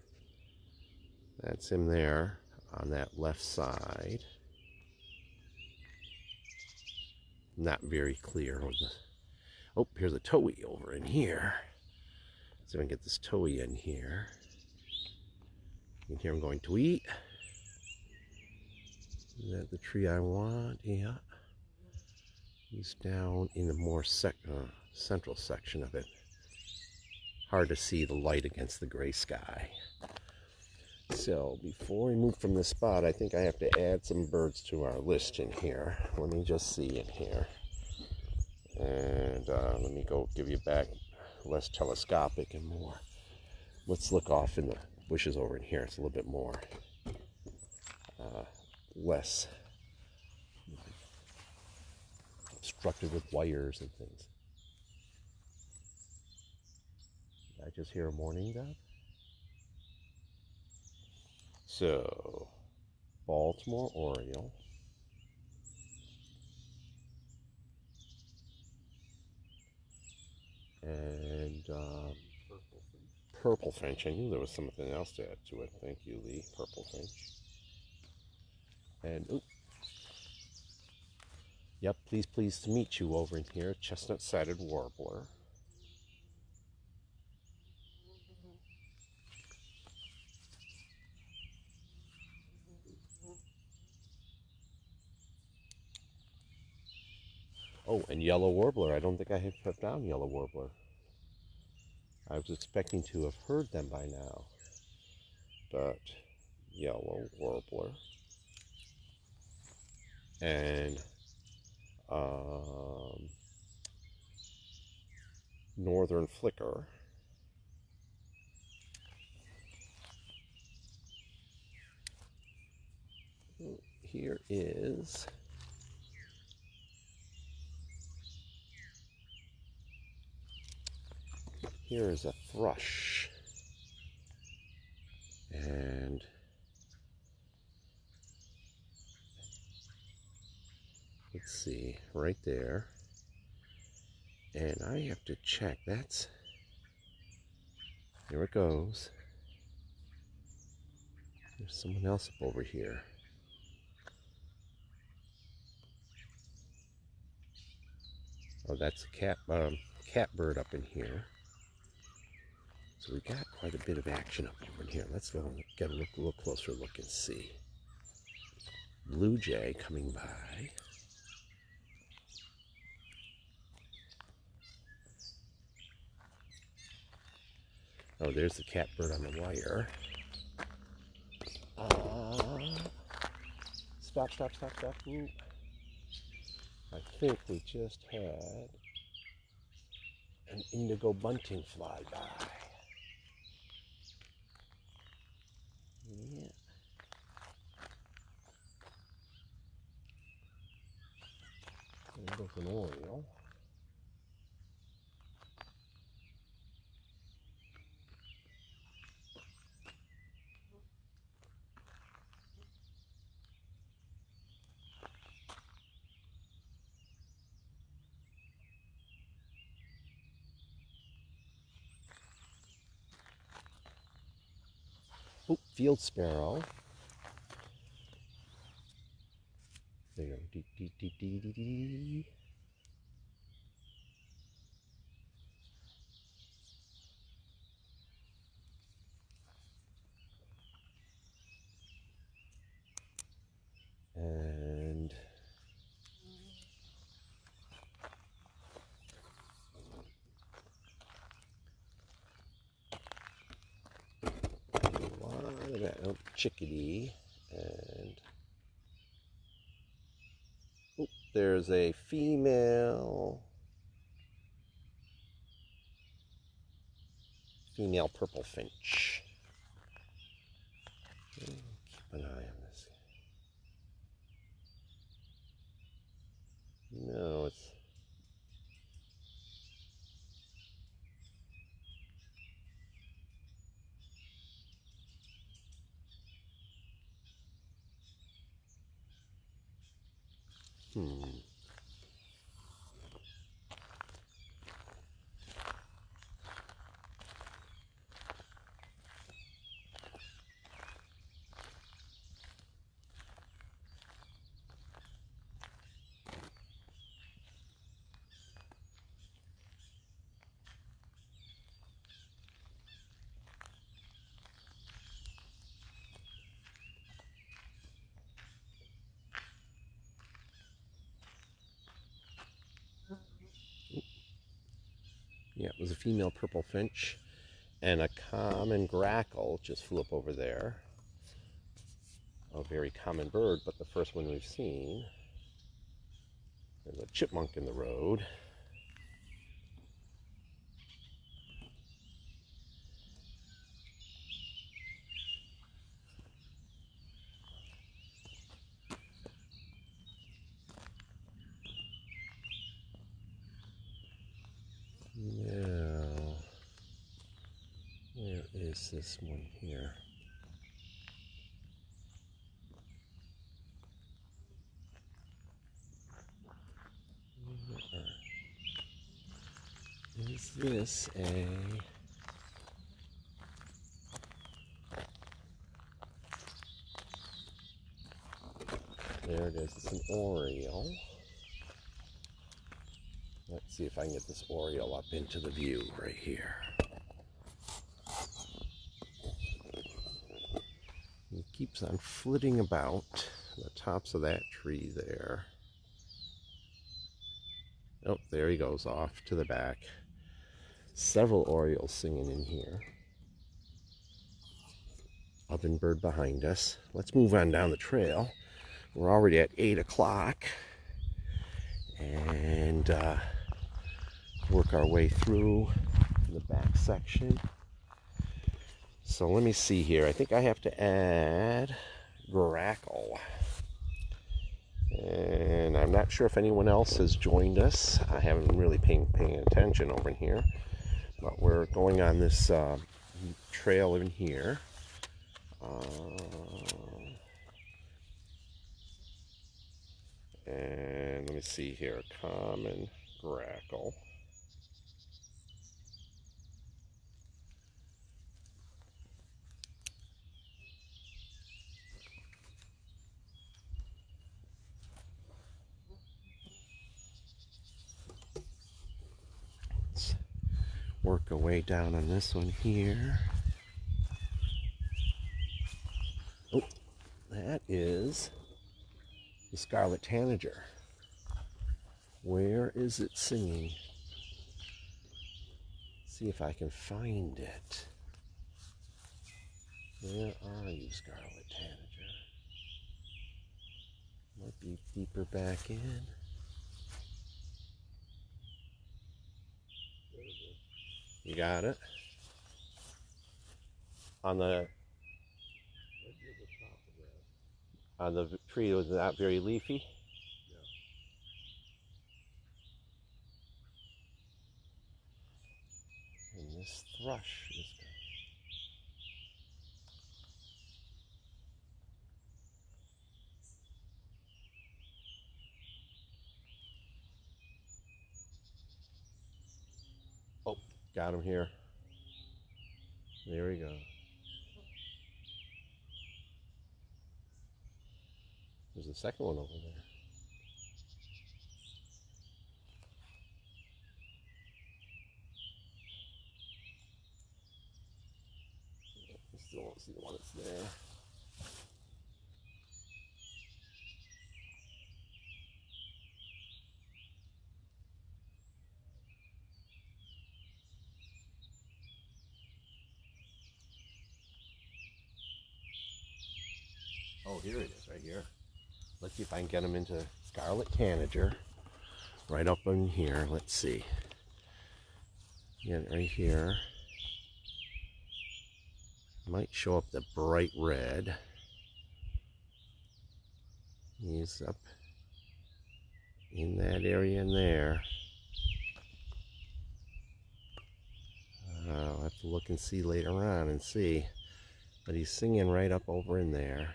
That's him there on that left side. Not very clear. Oh, here's a towhee over in here. So I can get this towhee in here. You can hear him going tweet. Is that the tree I want? Yeah. He's down in the more central section of it. Hard to see the light against the gray sky. So before we move from this spot, I think I have to add some birds to our list in here. Let me just see in here. And let me go give you back less telescopic and more. Let's look off in the bushes over in here. It's a little bit more less obstructed with wires and things. Did I just hear a mourning dove? So, Baltimore oriole. And purple finch. I knew there was something else to add to it. Thank you, Lee. Purple finch. And, oop. Yep, pleased to meet you over in here. Chestnut-sided warbler. Oh, and yellow warbler. I don't think I had put down yellow warbler. I was expecting to have heard them by now. But yellow warbler. And northern flicker. Here is a thrush, and let's see, right there. And I have to check. That's, there it goes. There's someone else up over here. Oh, that's a catbird up in here. So we got quite a bit of action up over in here. Let's go and get a little closer look and see. Blue jay coming by. Oh, there's the catbird on the wire. Stop. Ooh. I think we just had an indigo bunting fly by. Yeah. There's an oriole. Oh, field sparrow. There you go. Dee, dee, dee, dee, dee, dee. And a lot of that. Oh, chickadee. And oh, there's a female purple finch. Keep an eye on this. No, it's yeah, it was a female purple finch, and a common grackle just flew up over there. A very common bird, but the first one we've seen. There's a chipmunk in the road. Now, where is this one here? Is this a... There it is, it's an oriole. Let's see if I can get this oriole up into the view right here. He keeps on flitting about the tops of that tree there. Oh, there he goes off to the back. Several orioles singing in here. Ovenbird behind us. Let's move on down the trail. We're already at 8 o'clock. And work our way through the back section. So let me see here. I think I have to add grackle. And I'm not sure if anyone else has joined us. I haven't really paying attention over in here. But we're going on this trail in here. And let me see here. Common grackle. Work our way down on this one here. Oh, that is the scarlet tanager. Where is it singing? See if I can find it. Where are you, scarlet tanager? Might be deeper back in. You got it? On the Right near the top of that. on the tree was not very leafy. Yeah. And this thrush is oh, got him here. There we go. There's a second one over there. I still don't see the one that's there. Oh, here it is, right here. Let's see if I can get him into scarlet tanager. Right up in here. Let's see. Yeah, right here. Might show up the bright red. He's up in that area in there. I'll have to look and see later on and see. But he's singing right up over in there.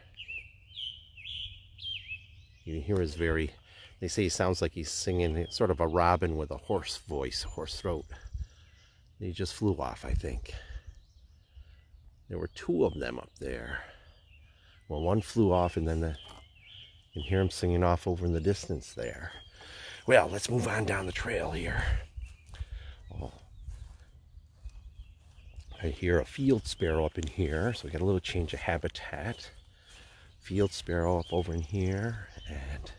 You can hear his they say he sounds like he's singing sort of a robin with a hoarse voice, hoarse throat. He just flew off, I think. There were two of them up there. Well, one flew off, and then you can hear him singing off over in the distance there. Well, let's move on down the trail here. Oh. I hear a field sparrow up in here, so we got a little change of habitat. Field sparrow up over in here, and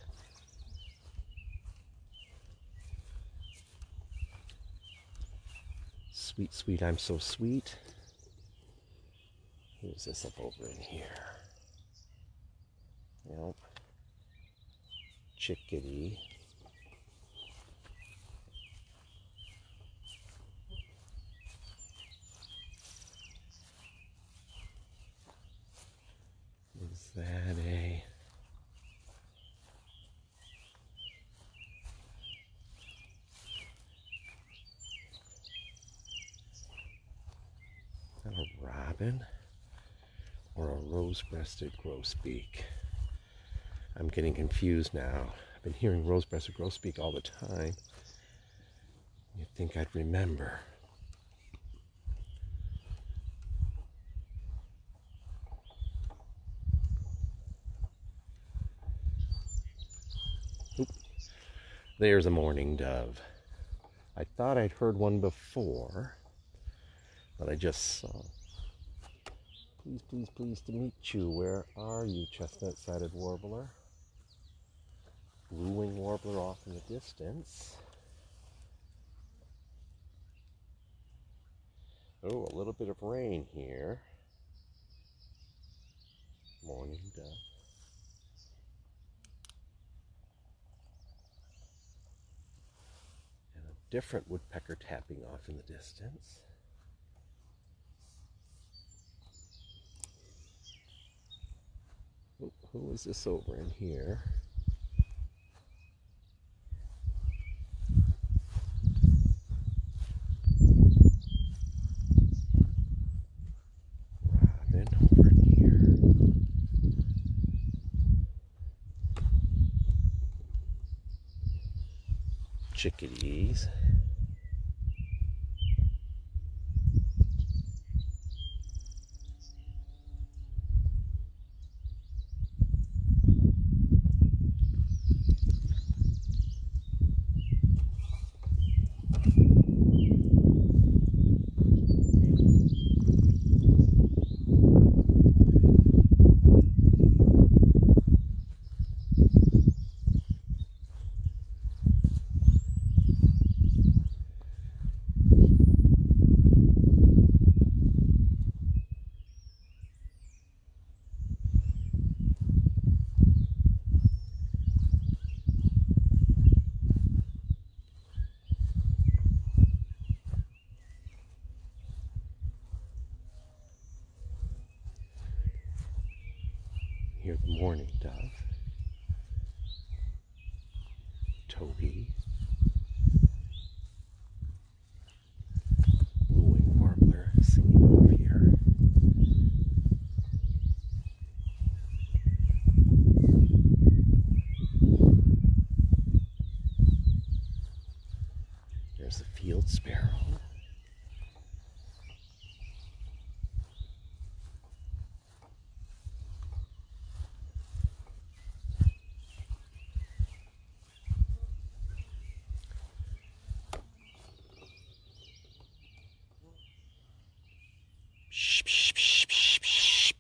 sweet, sweet, I'm so sweet. Who's this up over in here? Nope. Chickadee. Is that a... Is that a robin? Or a rose-breasted grosbeak? I'm getting confused now. I've been hearing rose-breasted grosbeak all the time. You'd think I'd remember. Oop. There's a mourning dove. I thought I'd heard one before, but I just saw. Please, please, pleased to meet you. Where are you, chestnut-sided warbler? Blue-winged warbler off in the distance. Oh, a little bit of rain here. Mourning dove. And a different woodpecker tapping off in the distance. Oh, who is this over in here? Robin over in here. Chickadees. hear the mourning dove, Toby, blue-winged warbler singing over here. There's the field sparrow. Shh, shh, shh, shh, shh.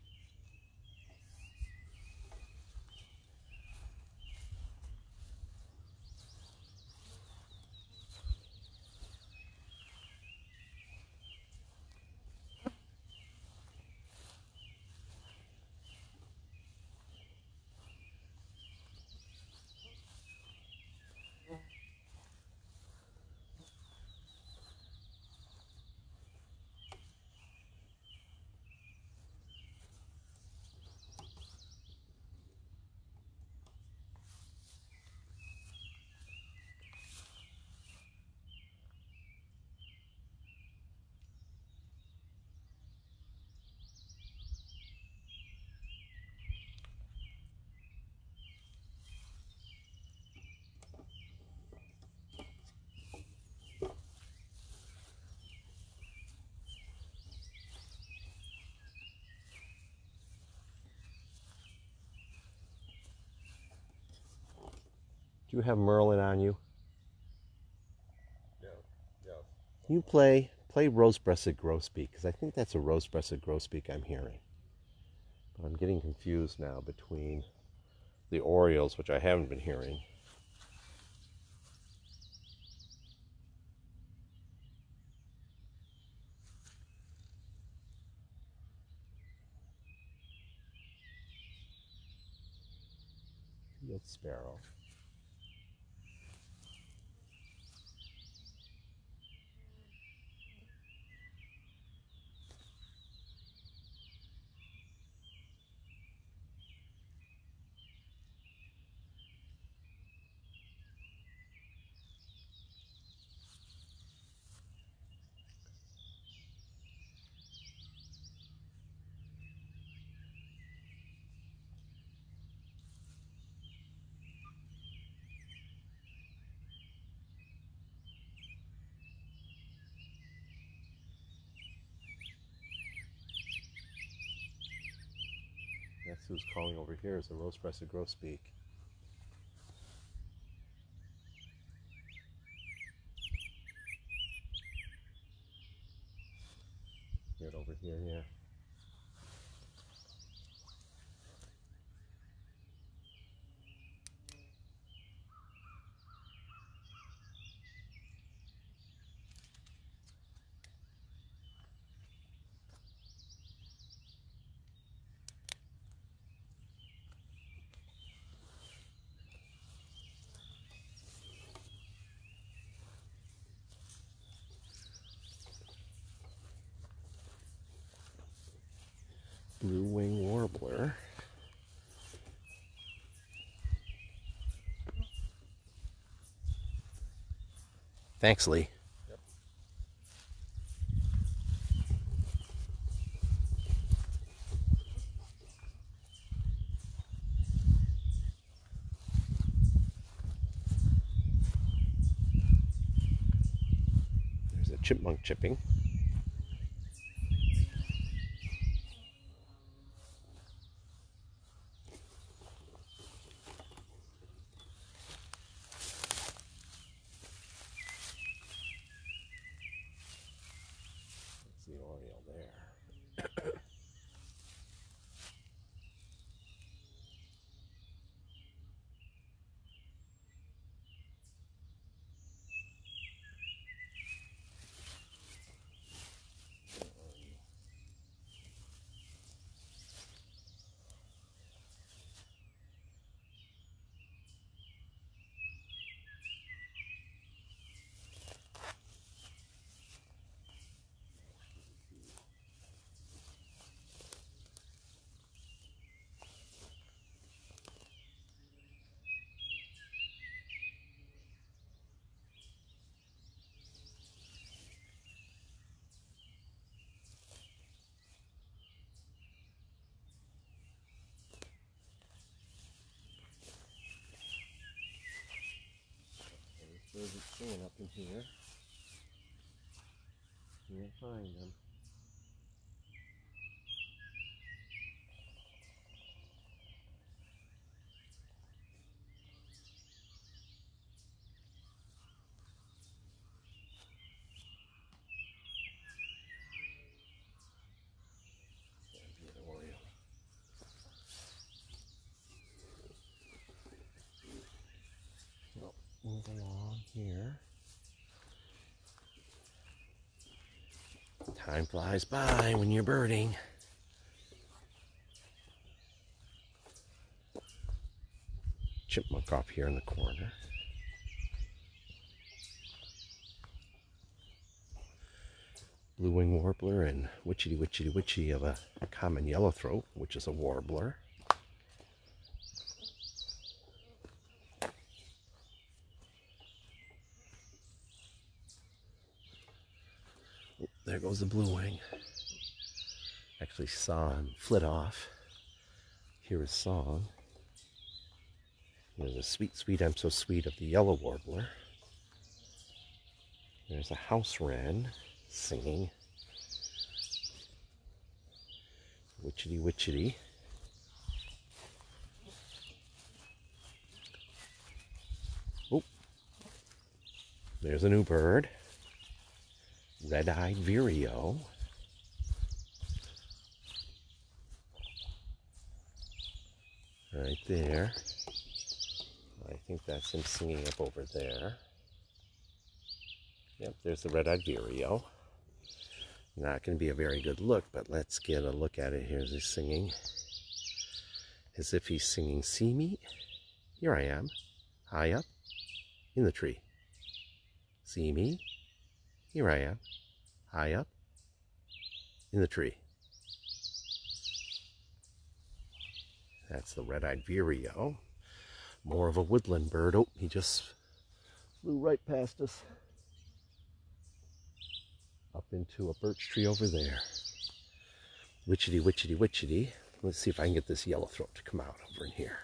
Do you have Merlin on you? Yeah, yeah. Can you play rose-breasted grosbeak? Because I think that's a rose-breasted grosbeak I'm hearing. But I'm getting confused now between the orioles, which I haven't been hearing. Field sparrow. That's who's calling over here is a rose-breasted grosbeak. Get over here, yeah. Blue-winged warbler. Thanks, Lee. Yep. There's a chipmunk chipping. That's the oriole there. isn't singing up in here. Can't find them. Move along here. Time flies by when you're birding. Chipmunk off here in the corner. Blue-winged warbler and witchetty witchetty witchy of a common yellowthroat, which is a warbler. Oh, there goes the blue wing. Actually saw him flit off. Hear his song. There's a sweet, sweet, I'm so sweet of the yellow warbler. There's a house wren singing. Witchetty witchetty. Oh, there's a new bird. Red-eyed vireo. Right there. I think that's him singing up over there. Yep, there's the red-eyed vireo. Not going to be a very good look, but let's get a look at it. Here's his singing. As if he's singing, see me? Here I am, high up in the tree. See me? Here I am, high up in the tree. That's the red-eyed vireo. More of a woodland bird. Oh, he just flew right past us. Up into a birch tree over there. Witchetty, witchetty, witchetty. Let's see if I can get this yellowthroat to come out over in here.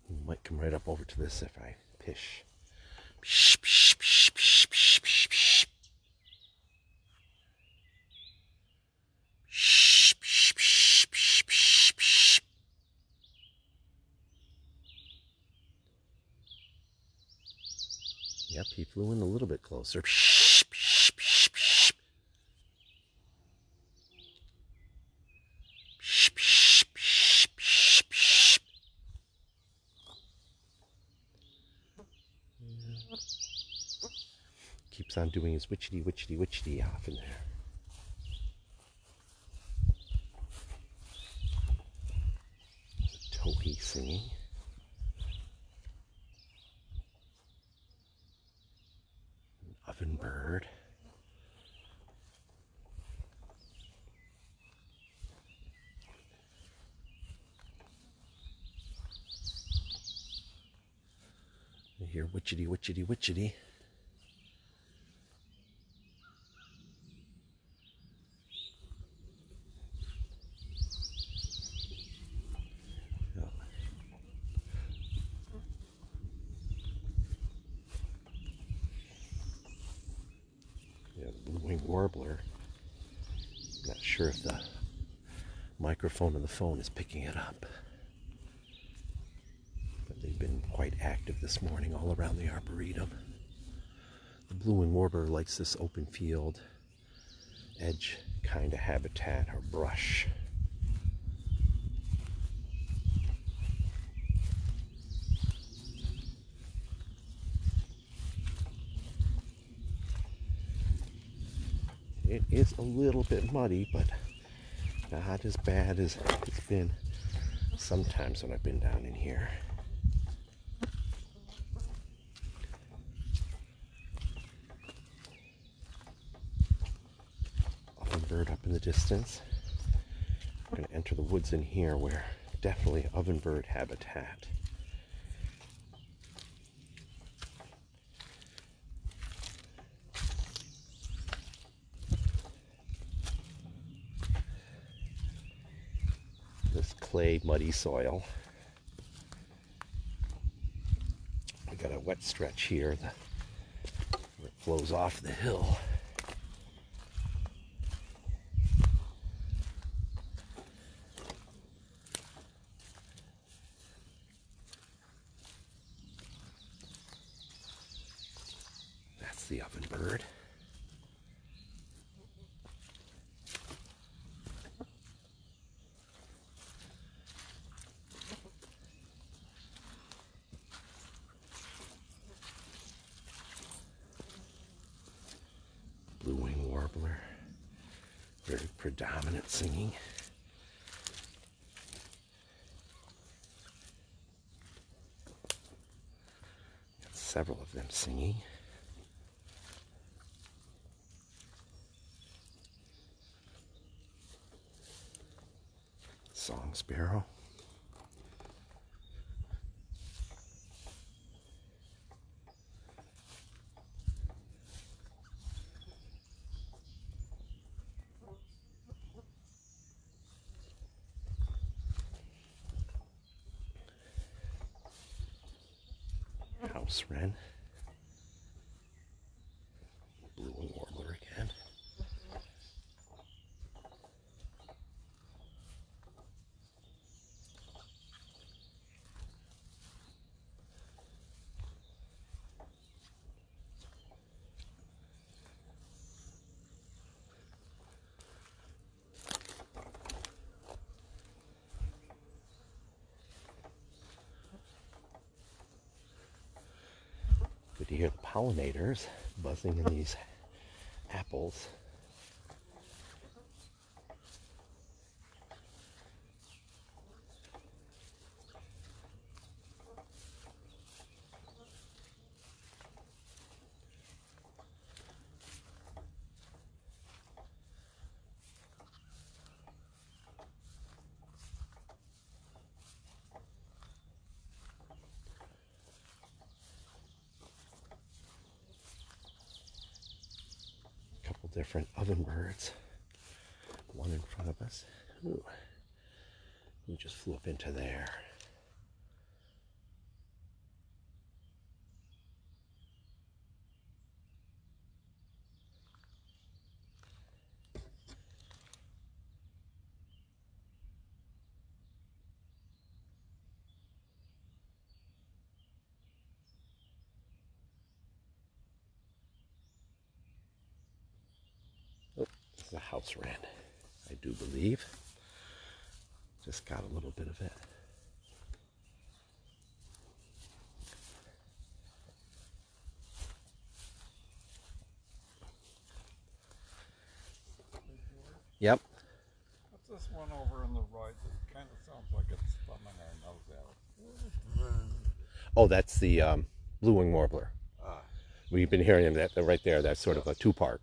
He might come right up over to this if I pish. Psh, psh, psh, psh, psh, psh, psh. Shh, psh, psh, psh, psh, psh. Yep, he flew in a little bit closer. Psh, psh, psh, psh. Psh, psh, psh, psh, psh. Keeps on doing his witchetty, witchetty, witchetty off in there. Towhee singing. Ovenbird. You hear witchetty, witchetty, witchetty. Yeah, the blue-winged warbler. Not sure if the microphone on the phone is picking it up. But they've been quite active this morning all around the Arboretum. The blue-winged warbler likes this open field, edge kind of habitat or brush. It is a little bit muddy, but not as bad as it's been sometimes when I've been down in here. Ovenbird up in the distance. I'm going to enter the woods in here where definitely ovenbird habitat. clay, muddy soil. We got a wet stretch here where it flows off the hill. That's the ovenbird. Blue-winged warbler, very predominant singing. Got several of them singing. Song sparrow. House wren. Blue-winged warbler again. Good to hear the pollinators buzzing in these apples. Different ovenbirds. One in front of us. Ooh. He just flew up into there. Oh, this is a house wren, I do believe. Just got a little bit of it. Yep. What's this one over on the right that kind of sounds like it's thumbing our nose at us? Oh, that's the blue-winged warbler. Ah. We've been hearing that right there. That's sort of a two-part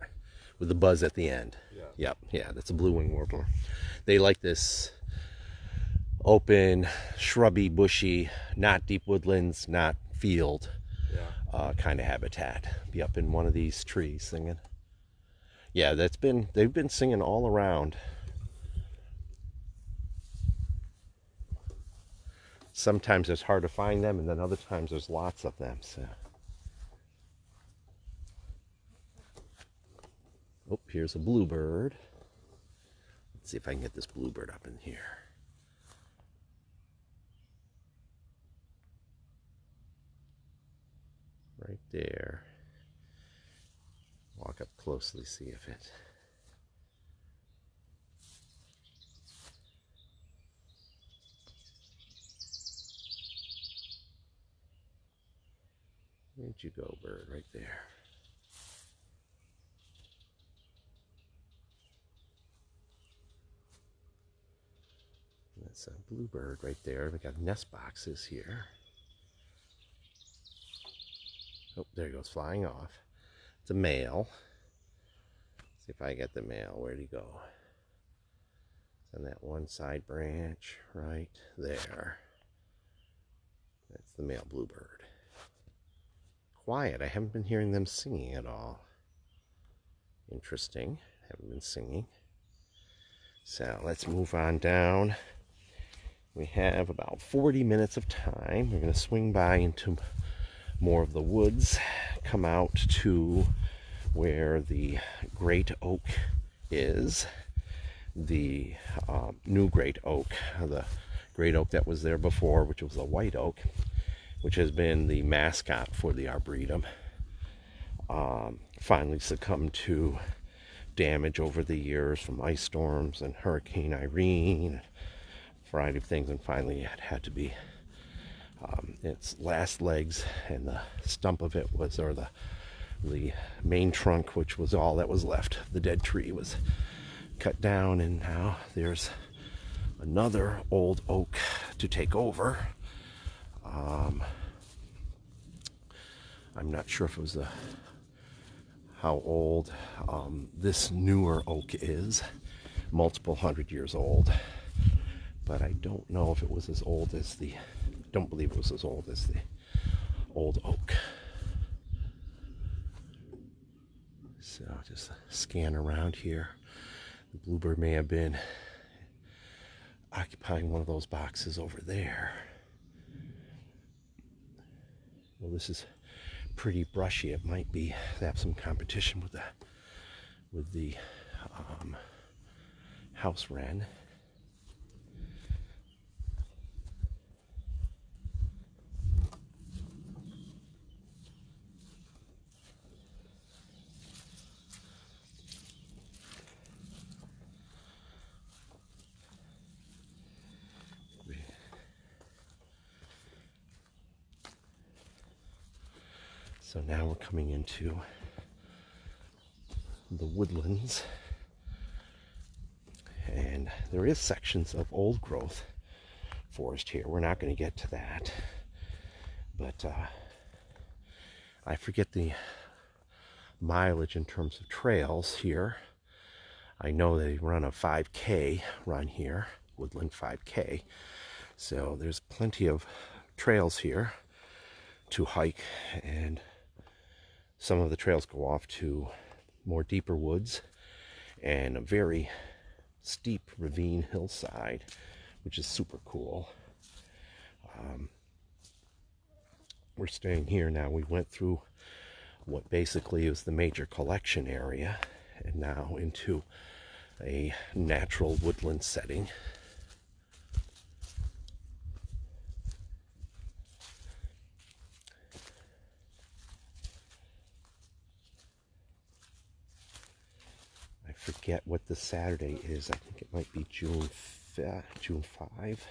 with the buzz at the end. Yeah. Yep. Yeah, that's a blue-winged warbler. They like this open, shrubby, bushy, not deep woodlands, not field kind of habitat. Be up in one of these trees singing. Yeah, they've been singing all around. Sometimes it's hard to find them, and then other times there's lots of them. So, oh, here's a bluebird. Let's see if I can get this bluebird up in here. Right there. Walk up closely, see if it. Where'd you go, bird? Right there. That's a bluebird right there. We got nest boxes here. Oh, there he goes, flying off. It's a male. Let's see if I get the male. Where'd he go? It's on that one side branch right there. That's the male bluebird. Quiet. I haven't been hearing them singing at all. Interesting. Haven't been singing. So let's move on down We have about 40 minutes of time. We're going to swing by into more of the woods, come out to where the great oak is, the new great oak, the great oak that was there before, which was a white oak, which has been the mascot for the Arboretum, finally succumbed to damage over the years from ice storms and Hurricane Irene, a variety of things, and finally it had to be its last legs, and the stump of it was, or the main trunk, which was all that was left, the dead tree, was cut down, and now there's another old oak to take over. I'm not sure if it was how old this newer oak is, multiple 100 years old, but I don't know if it was as old as don't believe it was as old as the old oak. So just scan around here. The bluebird may have been occupying one of those boxes over there. Well, this is pretty brushy. It might be they have some competition with the house wren. So now we're coming into the woodlands, and there is sections of old growth forest here. We're not going to get to that, but I forget the mileage in terms of trails here. I know they run a 5K run here, Woodland 5K, so there's plenty of trails here to hike, and some of the trails go off to more deeper woods and a very steep ravine hillside, which is super cool. We're staying here now. We went through what basically is the major collection area and now into a natural woodland setting. I forget what the Saturday is. I think it might be June 5.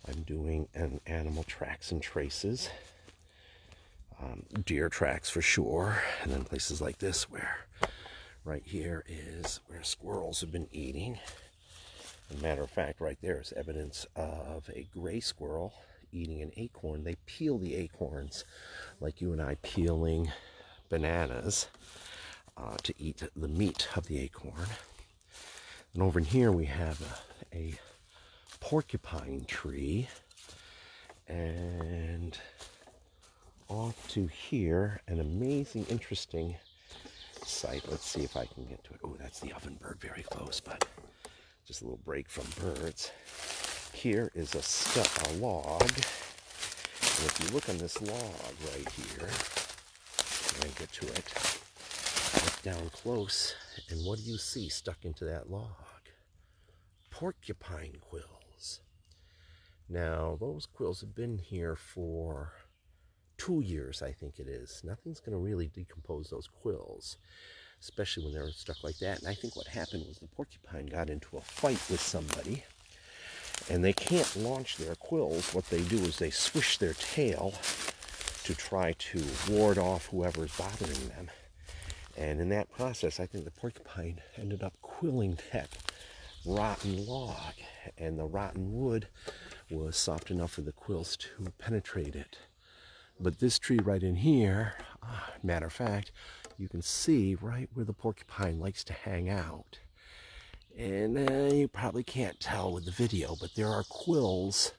I'm doing an animal tracks and traces. Deer tracks for sure. And then places like this where right here is where squirrels have been eating. As a matter of fact, right there is evidence of a gray squirrel eating an acorn. They peel the acorns like you and I peeling bananas to eat the meat of the acorn. And over in here we have a porcupine tree, and off to here an amazing, interesting site. Let's see if I can get to it. Oh, that's the ovenbird very close, but just a little break from birds. Here is a log, and if you look on this log right here, and I get to it, look down close, and what do you see stuck into that log? Porcupine quills. Now, those quills have been here for 2 years, I think it is. Nothing's going to really decompose those quills, especially when they're stuck like that. And I think what happened was the porcupine got into a fight with somebody, and they can't launch their quills. What they do is they swish their tail to try to ward off whoever's bothering them. And in that process, I think the porcupine ended up quilling that rotten log, and the rotten wood was soft enough for the quills to penetrate it. But this tree right in here, matter of fact, you can see right where the porcupine likes to hang out. And you probably can't tell with the video, but there are quills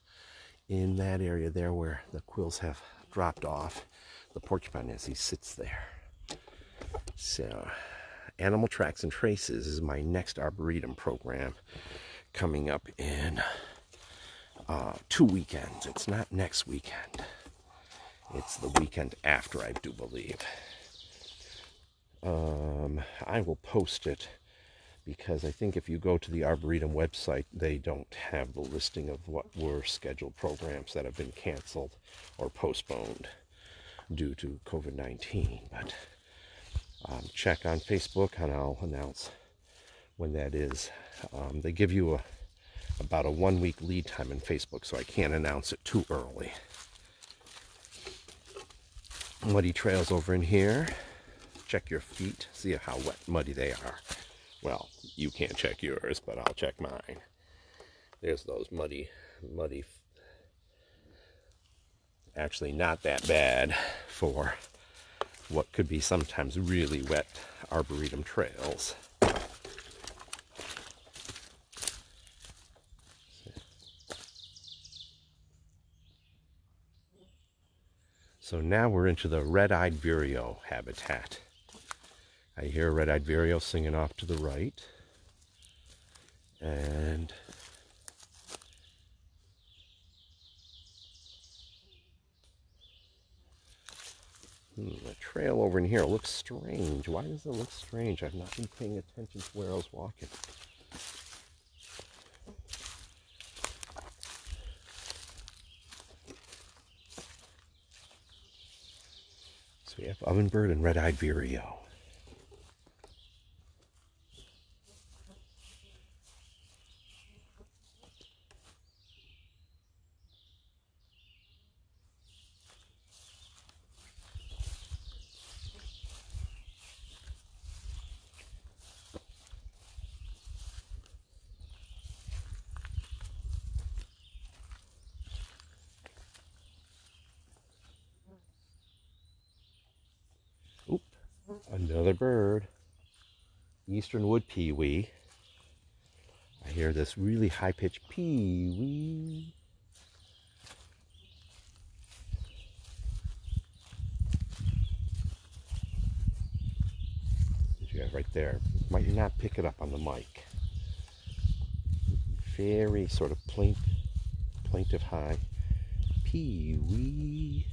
in that area there where the quills have dropped off. The porcupine, as he sits there. So, Animal Tracks and Traces is my next Arboretum program coming up in 2 weekends. It's not next weekend. It's the weekend after, I do believe. I will post it because I think if you go to the Arboretum website, they don't have the listing of what were scheduled programs that have been canceled or postponed due to COVID-19. But check on Facebook and I'll announce when that is. They give you about a 1 week lead time in Facebook, so I can't announce it too early. Muddy trails over in here. Check your feet, see how wet muddy they are. Well, you can't check yours, but I'll check mine. There's those muddy, actually not that bad for what could be sometimes really wet Arboretum trails. So now we're into the red-eyed vireo habitat. I hear red-eyed vireo singing off to the right. And the trail over in here looks strange. Why does it look strange? I've not been paying attention to where I was walking. So we have ovenbird and red-eyed vireo. Oop, another bird. Eastern wood pewee. I hear this really high-pitched pewee. You have right there. Might not pick it up on the mic. Very sort of plaintive high. Pewee.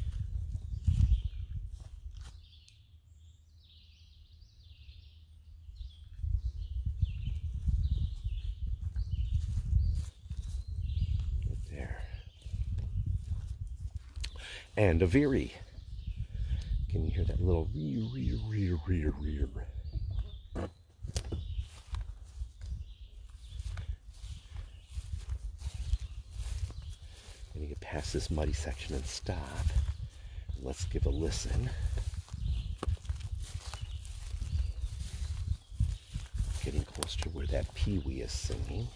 And a veery. Can you hear that little rear? Gonna get past this muddy section and stop. Let's give a listen. Getting close to where that pewee is singing.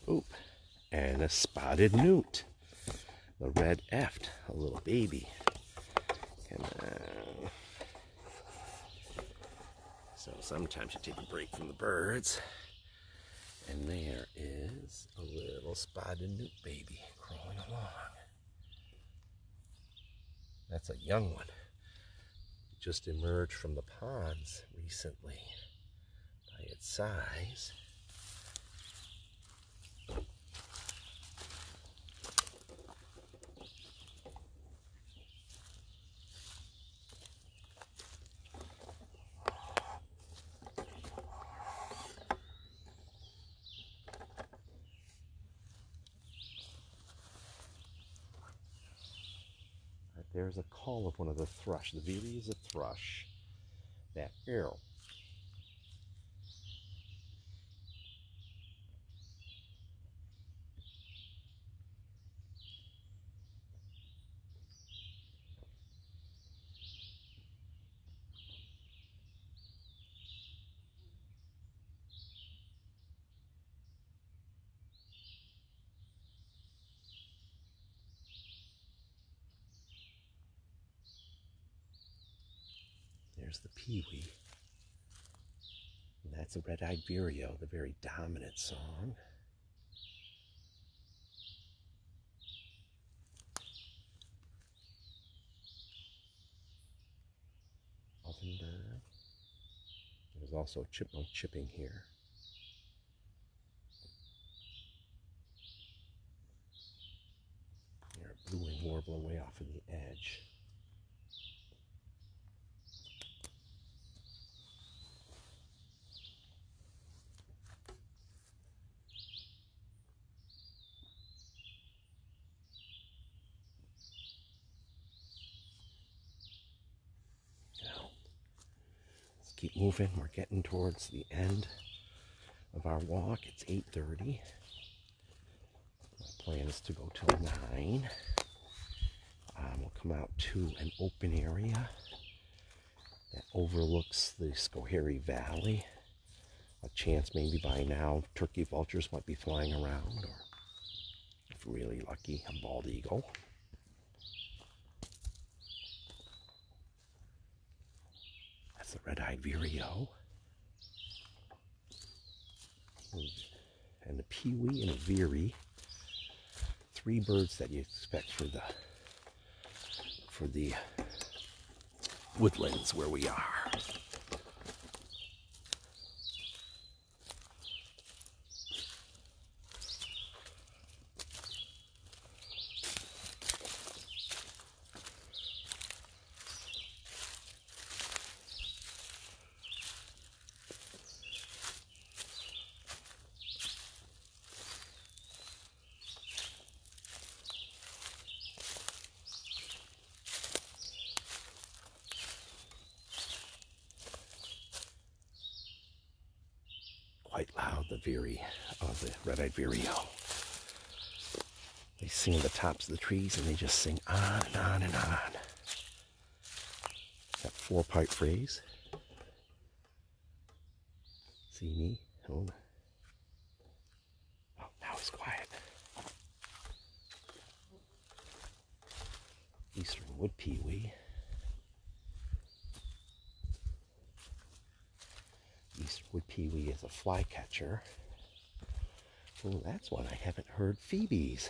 Oop. And a spotted newt. The red eft, a little baby. Come on. So sometimes you take a break from the birds. And there is a little spotted newt baby crawling along. That's a young one. Just emerged from the ponds recently by its size. There's a call of one of the thrush. The veery is a thrush. That arrow. There's the pewee. And that's a red-eyed vireo, the very dominant song. Ovenbird. There's also a chipmunk chipping here. warbler way off of the edge. Now, let's keep moving. We're getting towards the end of our walk. It's 8:30. My plan is to go till 9. We'll come out to an open area that overlooks the Schoharie Valley. A chance maybe by now turkey vultures might be flying around, or if really lucky, a bald eagle. That's the red-eyed vireo. And the pewee and a veery. 3 birds that you expect for the woodlands where we are. Quite loud, the red-eyed vireo. They sing at the tops of the trees, and they just sing on and on and on. That 4-part phrase. See me? Oh, now it's quiet. Eastern wood pewee. Eastwood pewee is a flycatcher. Oh, that's one I haven't heard. Phoebes.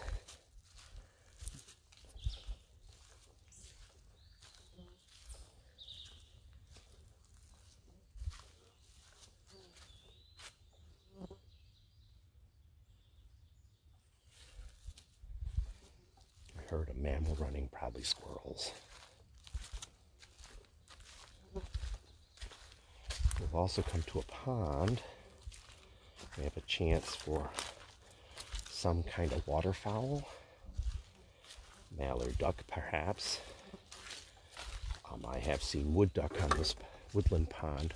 I heard a mammal running, probably squirrels. We've also come to a pond. We have a chance for some kind of waterfowl. Mallard duck, perhaps. I have seen wood duck on this woodland pond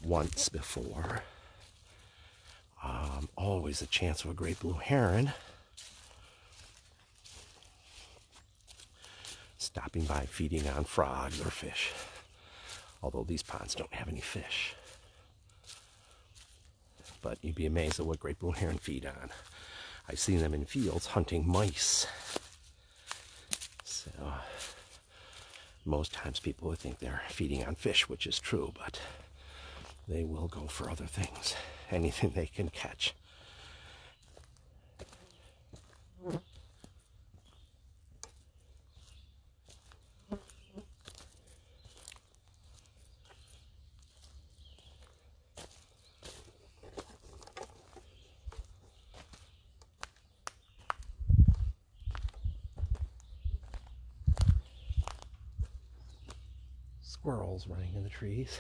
once before. Always a chance of a great blue heron. Stopping by, feeding on frogs or fish. Although these ponds don't have any fish. But you'd be amazed at what great blue heron feed on. I've seen them in fields hunting mice. So, most times people would think they're feeding on fish, which is true, but they will go for other things. Anything they can catch. Squirrels running in the trees.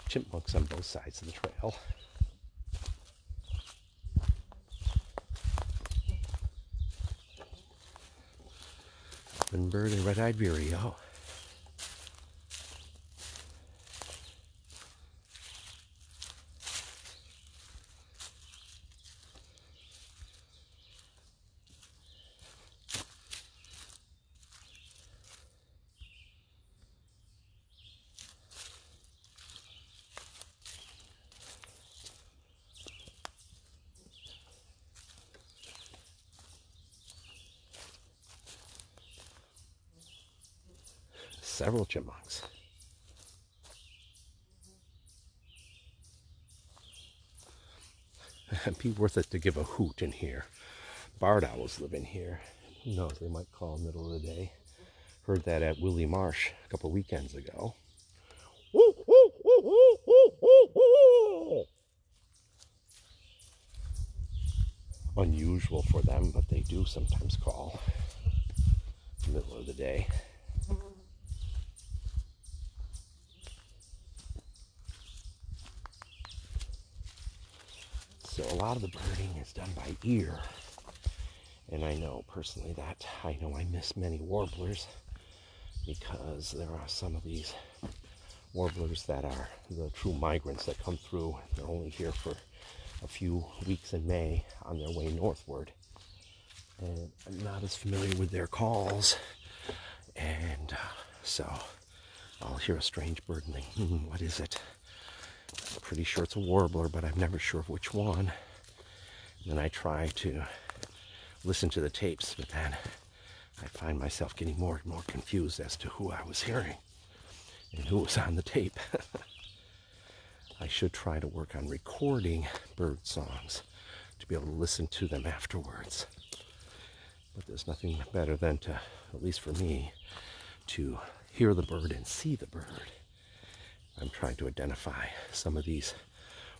Chipmunks on both sides of the trail. Bird and red-eyed vireo. Several chipmunks. It'd be worth it to give a hoot in here. barred owls live in here. Who knows, they might call middle of the day. Heard that at Willie Marsh a couple weekends ago. Unusual for them, but they do sometimes call middle of the day. So a lot of the birding is done by ear. And I know personally that I miss many warblers because there are some of these warblers that are the true migrants that come through. They're only here for a few weeks in May on their way northward. And I'm not as familiar with their calls. And so I'll hear a strange bird and think, what is it? I'm pretty sure it's a warbler, but I'm never sure of which one. And then I try to listen to the tapes, but then I find myself getting more and more confused as to who I was hearing and who was on the tape. I should try to work on recording bird songs to be able to listen to them afterwards. But there's nothing better than to, at least for me, to hear the bird and see the bird. I'm trying to identify some of these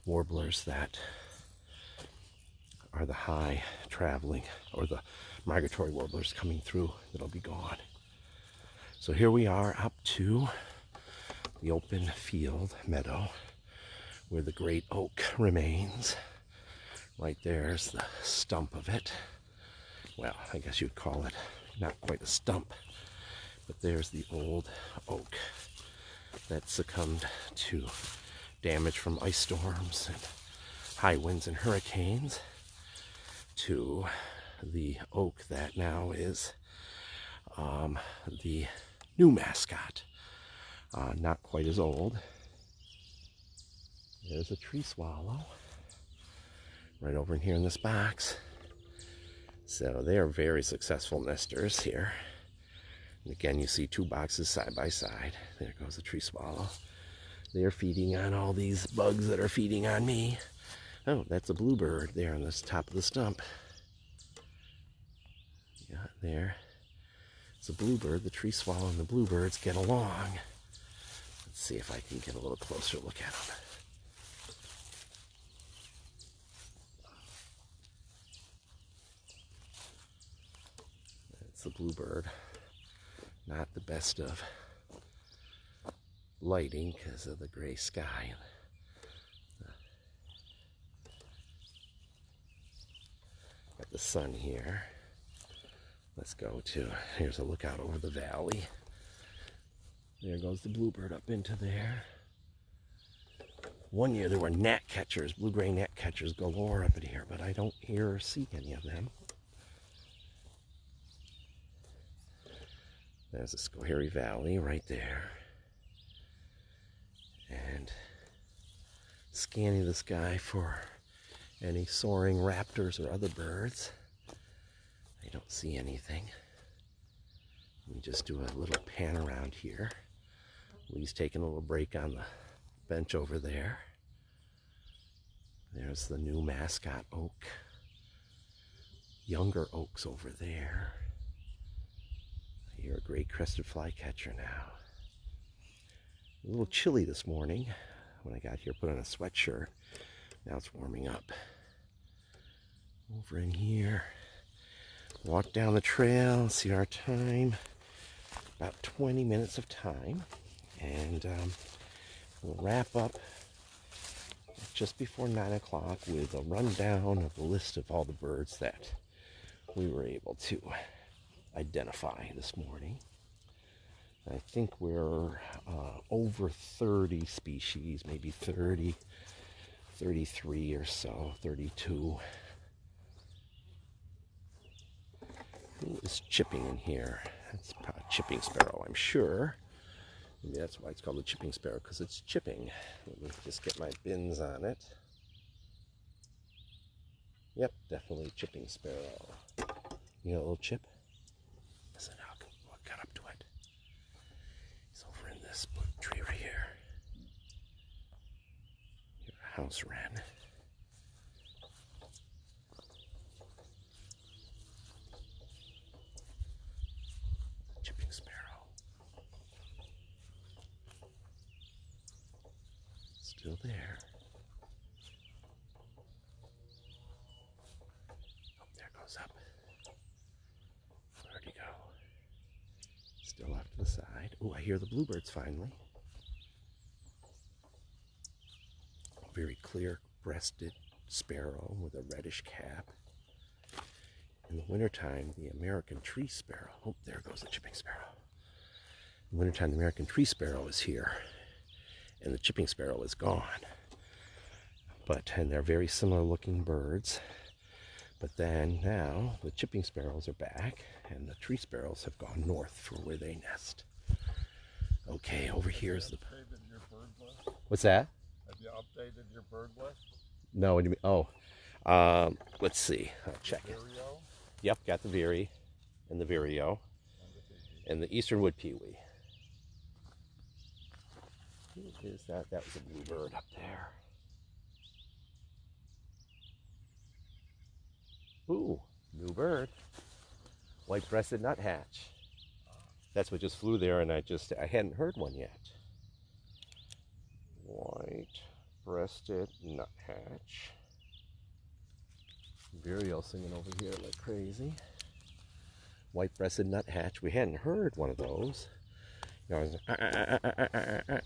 warblers that are the high traveling or the migratory warblers coming through that'll be gone. So here we are up to the open field meadow where the great oak remains. Right there's the stump of it. Well, I guess you'd call it not quite a stump, but there's the old oak that succumbed to damage from ice storms and high winds and hurricanes, to the oak that now is the new mascot. Not quite as old. There's a tree swallow right over in here in this box. So they are very successful nesters here. And again, you see two boxes side by side. There goes the tree swallow. They are feeding on all these bugs that are feeding on me. Oh, that's a bluebird there on the top of the stump. Yeah, there. It's a bluebird. The tree swallow and the bluebirds get along. Let's see if I can get a little closer look at them. That's the bluebird. Not the best of lighting because of the gray sky. Got the sun here. Let's go to, here's a lookout over the valley. There goes the bluebird up into there. One year there were gnat catchers, blue-gray gnat catchers galore up in here, but I don't hear or see any of them. There's the Schoharie Valley right there. And scanning the sky for any soaring raptors or other birds. I don't see anything. Let me just do a little pan around here. Lee's taking a little break on the bench over there. There's the new mascot oak. Younger oaks over there. I hear a great crested flycatcher now. A little chilly this morning. When I got here, put on a sweatshirt. Now it's warming up. Over in here. Walk down the trail, see our time. About 20 minutes of time. And we'll wrap up just before 9 o'clock with a rundown of the list of all the birds that we were able to identify this morning. I think we're over 30 species, maybe 30, 33 or so, 32. Who is chipping in here? That's a chipping sparrow, I'm sure. Maybe that's why it's called the chipping sparrow, because it's chipping. Let me just get my bins on it. Yep, definitely chipping sparrow. You got a little chip? Listen, what got up to it? He's over in this tree right here. You're a house wren. Still there. Oh, there goes up. Where'd he go? Still off to the side. Oh, I hear the bluebirds finally. Very clear-breasted sparrow with a reddish cap. In the wintertime, the American tree sparrow. Oh, there goes the chipping sparrow. In the wintertime, the American tree sparrow is here, and the chipping sparrow is gone. And they're very similar looking birds. But then now the chipping sparrows are back, and the tree sparrows have gone north for where they nest. Okay, over here's the. Updated your bird list? What's that? Have you updated your bird list? No, what do you mean? Oh, let's see. I'll check it. Vireo Yep, got the Veery and the Vireo and the baby. and the eastern wood pewee. Who is that? That was a bluebird up there. Ooh, new bird. White-breasted nuthatch. That's what just flew there, and I hadn't heard one yet. White-breasted nuthatch. Vireo singing over here like crazy. White-breasted nuthatch. We hadn't heard one of those. You know, it was,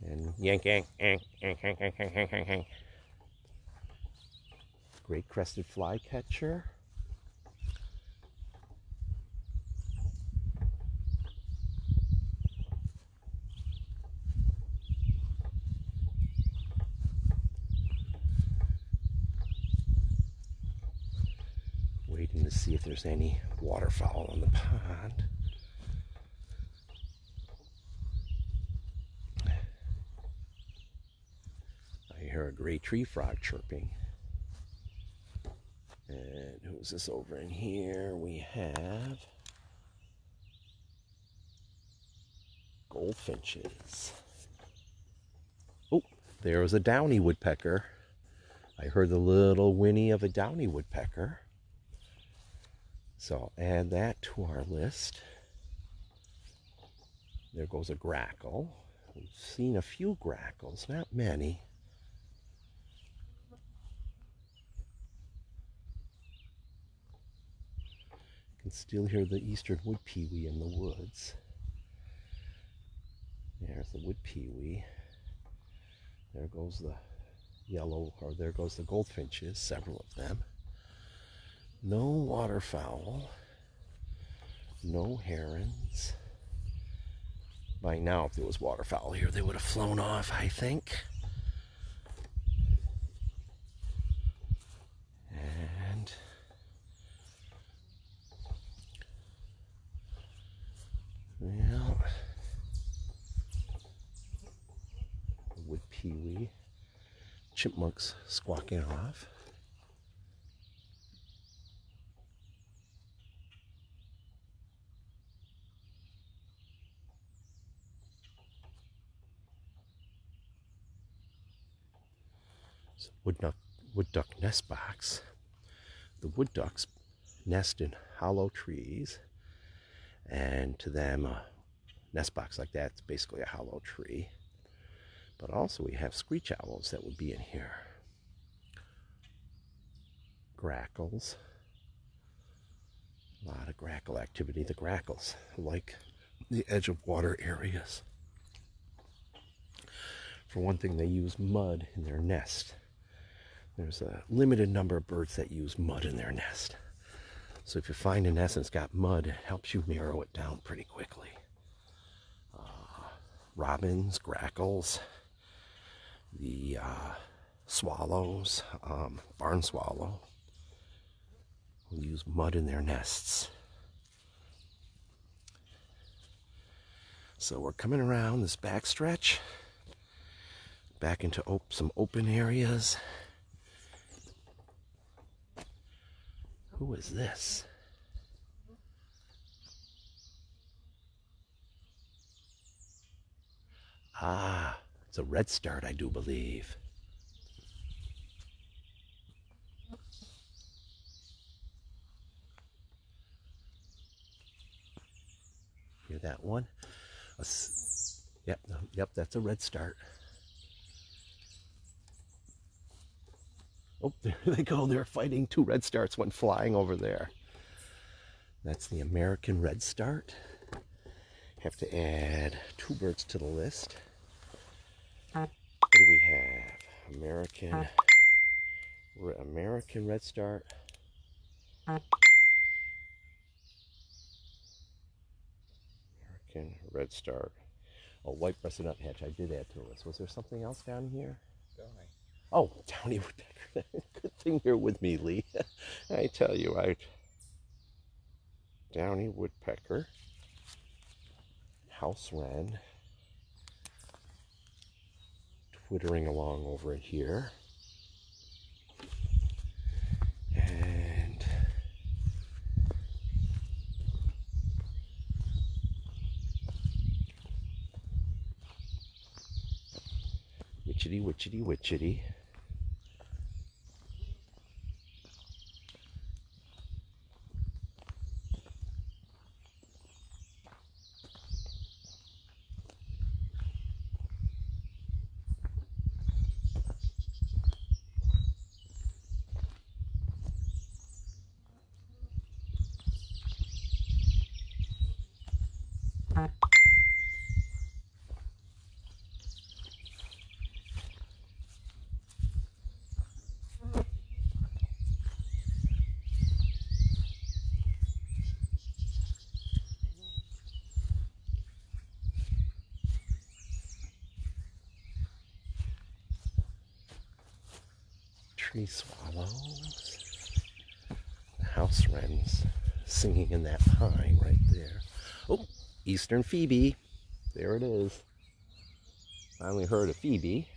and yank, yank, yank, yank, yank, yank, yank, yank, yank, yank. Great crested flycatcher. Waiting to see if there's any waterfowl on the pond. I hear a gray tree frog chirping. And who's this over in here? We have goldfinches. Oh, there was a downy woodpecker. I heard the little whinny of a downy woodpecker. So I'll add that to our list. There goes a grackle. We've seen a few grackles, not many. You can still hear the eastern wood pewee in the woods. There's the wood pewee. There goes the yellow, or there goes the goldfinches, several of them. No waterfowl, no herons. By now, if there was waterfowl here, they would have flown off, I think. And well, the wood pewee, chipmunks squawking off. Wood duck nest box. The wood ducks nest in hollow trees, and to them a nest box like that is basically a hollow tree. But also we have screech owls that would be in here. Grackles. A lot of grackle activity. The grackles like the edge of water areas. For one thing, they use mud in their nest. There's a limited number of birds that use mud in their nest. So if you find a nest that's got mud, it helps you narrow it down pretty quickly. Robins, grackles, the swallows, barn swallow, will use mud in their nests. So we're coming around this back stretch, back into some open areas. Who is this? Ah, it's a redstart, I do believe. Hear that one? Yep, that's a redstart. Oh, there they go. They're fighting. 2 redstarts went flying over there. That's the American redstart. Have to add 2 birds to the list. What do we have? American redstart. American redstart. Oh, white-breasted nuthatch. I did add to the list. Was there something else down here? Downy. Oh, downy woodpecker. Good thing you're with me, Lee. I tell you, downy woodpecker, house wren, twittering along over here, and witchety, witchety, witchety. Tree swallows, the house wrens singing in that pine right there. Oh, eastern phoebe, there it is. Finally heard a phoebe.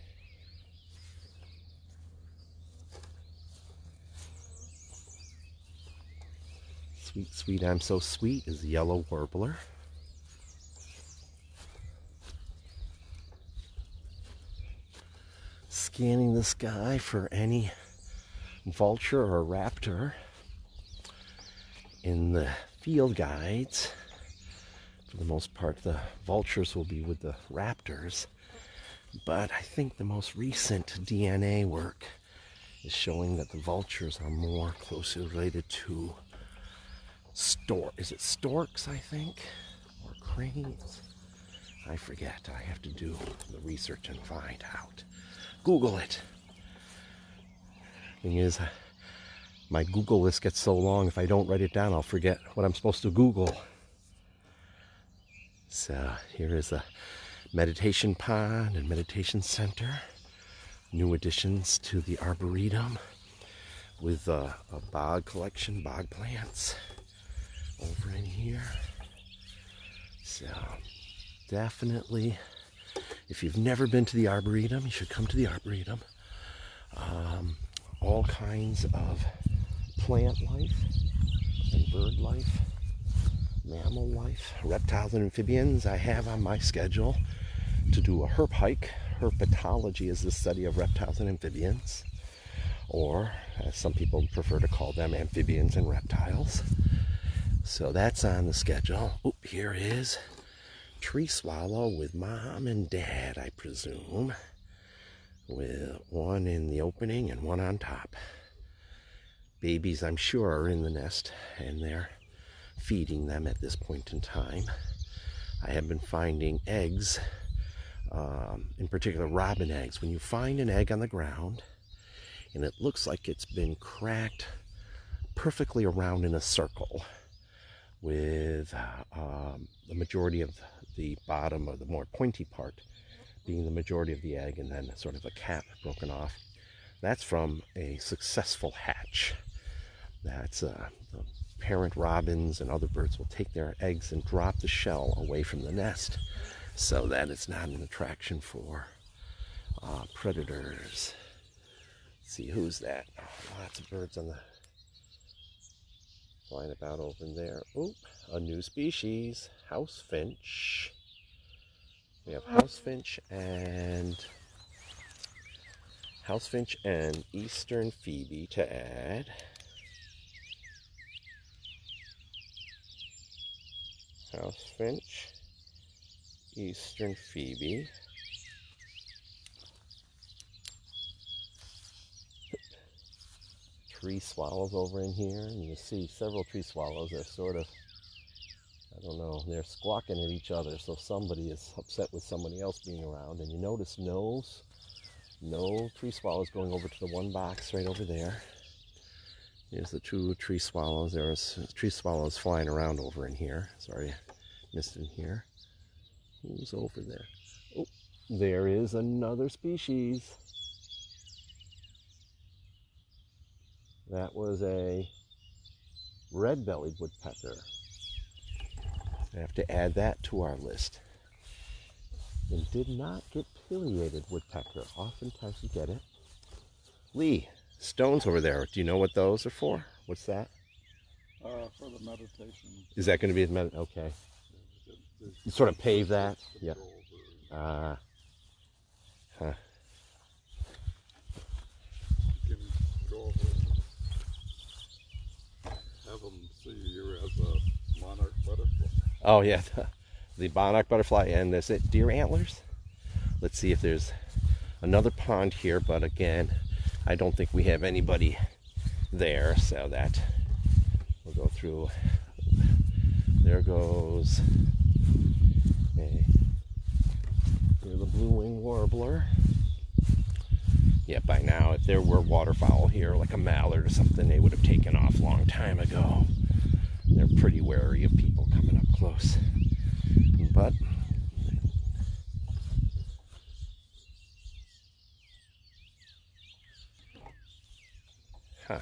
Sweet, sweet, I'm so sweet is the yellow warbler. Scanning the sky for any vulture or raptor. In the field guides, for the most part, the vultures will be with the raptors. But I think the most recent DNA work is showing that the vultures are more closely related to is it storks, I think? Or cranes? I forget. I have to do the research and find out. Google it. Thing is, my Google list gets so long, if I don't write it down, I'll forget what I'm supposed to Google. So here is a meditation pond and meditation center. New additions to the Arboretum with a bog collection, bog plants over in here. So definitely, if you've never been to the Arboretum, you should come to the Arboretum. All kinds of plant life and bird life, mammal life, reptiles and amphibians. I have on my schedule to do a herp hike. Herpetology is the study of reptiles and amphibians, or as some people prefer to call them, amphibians and reptiles. So that's on the schedule. Oh, here is tree swallow with mom and dad, I presume, with one in the opening and one on top. Babies, I'm sure, are in the nest, and they're feeding them at this point in time. I have been finding eggs, in particular robin eggs. When you find an egg on the ground and it looks like it's been cracked perfectly around in a circle, with the majority of the bottom, or the more pointy part, being the majority of the egg, and then sort of a cap broken off, that's from a successful hatch. That's the parent robins and other birds will take their eggs and drop the shell away from the nest so that it's not an attraction for predators. Let's see, who's that? Oh, lots of birds on the flying about over there. Oop, a new species, house finch. We have house finch and eastern phoebe to add. House finch, eastern phoebe. tree swallows over in here, and you see several tree swallows. They're sort of, I don't know, they're squawking at each other, so somebody is upset with somebody else being around. And you notice no tree swallows going over to the one box right over there. Here's the two tree swallows. There's tree swallows flying around over in here. Sorry, I missed in here. Who's over there? Oh, there is another species. That was a red-bellied woodpecker. I have to add that to our list. And did not get pileated woodpecker. Oftentimes you get it. Lee, stones over there. Do you know what those are for? What's that? For the meditation. Is that going to be the okay. You sort of pave that? Yeah. Huh. You can go over and have them see you as a monarch butterfly. Oh, yeah. The monarch butterfly, and is it deer antlers? Let's see if there's another pond here, but again, I don't think we have anybody there, so that we'll go through. There goes the blue-winged warbler. Yeah, by now, if there were waterfowl here, like a mallard or something, they would have taken off a long time ago. They're pretty wary of people coming up close. But huh.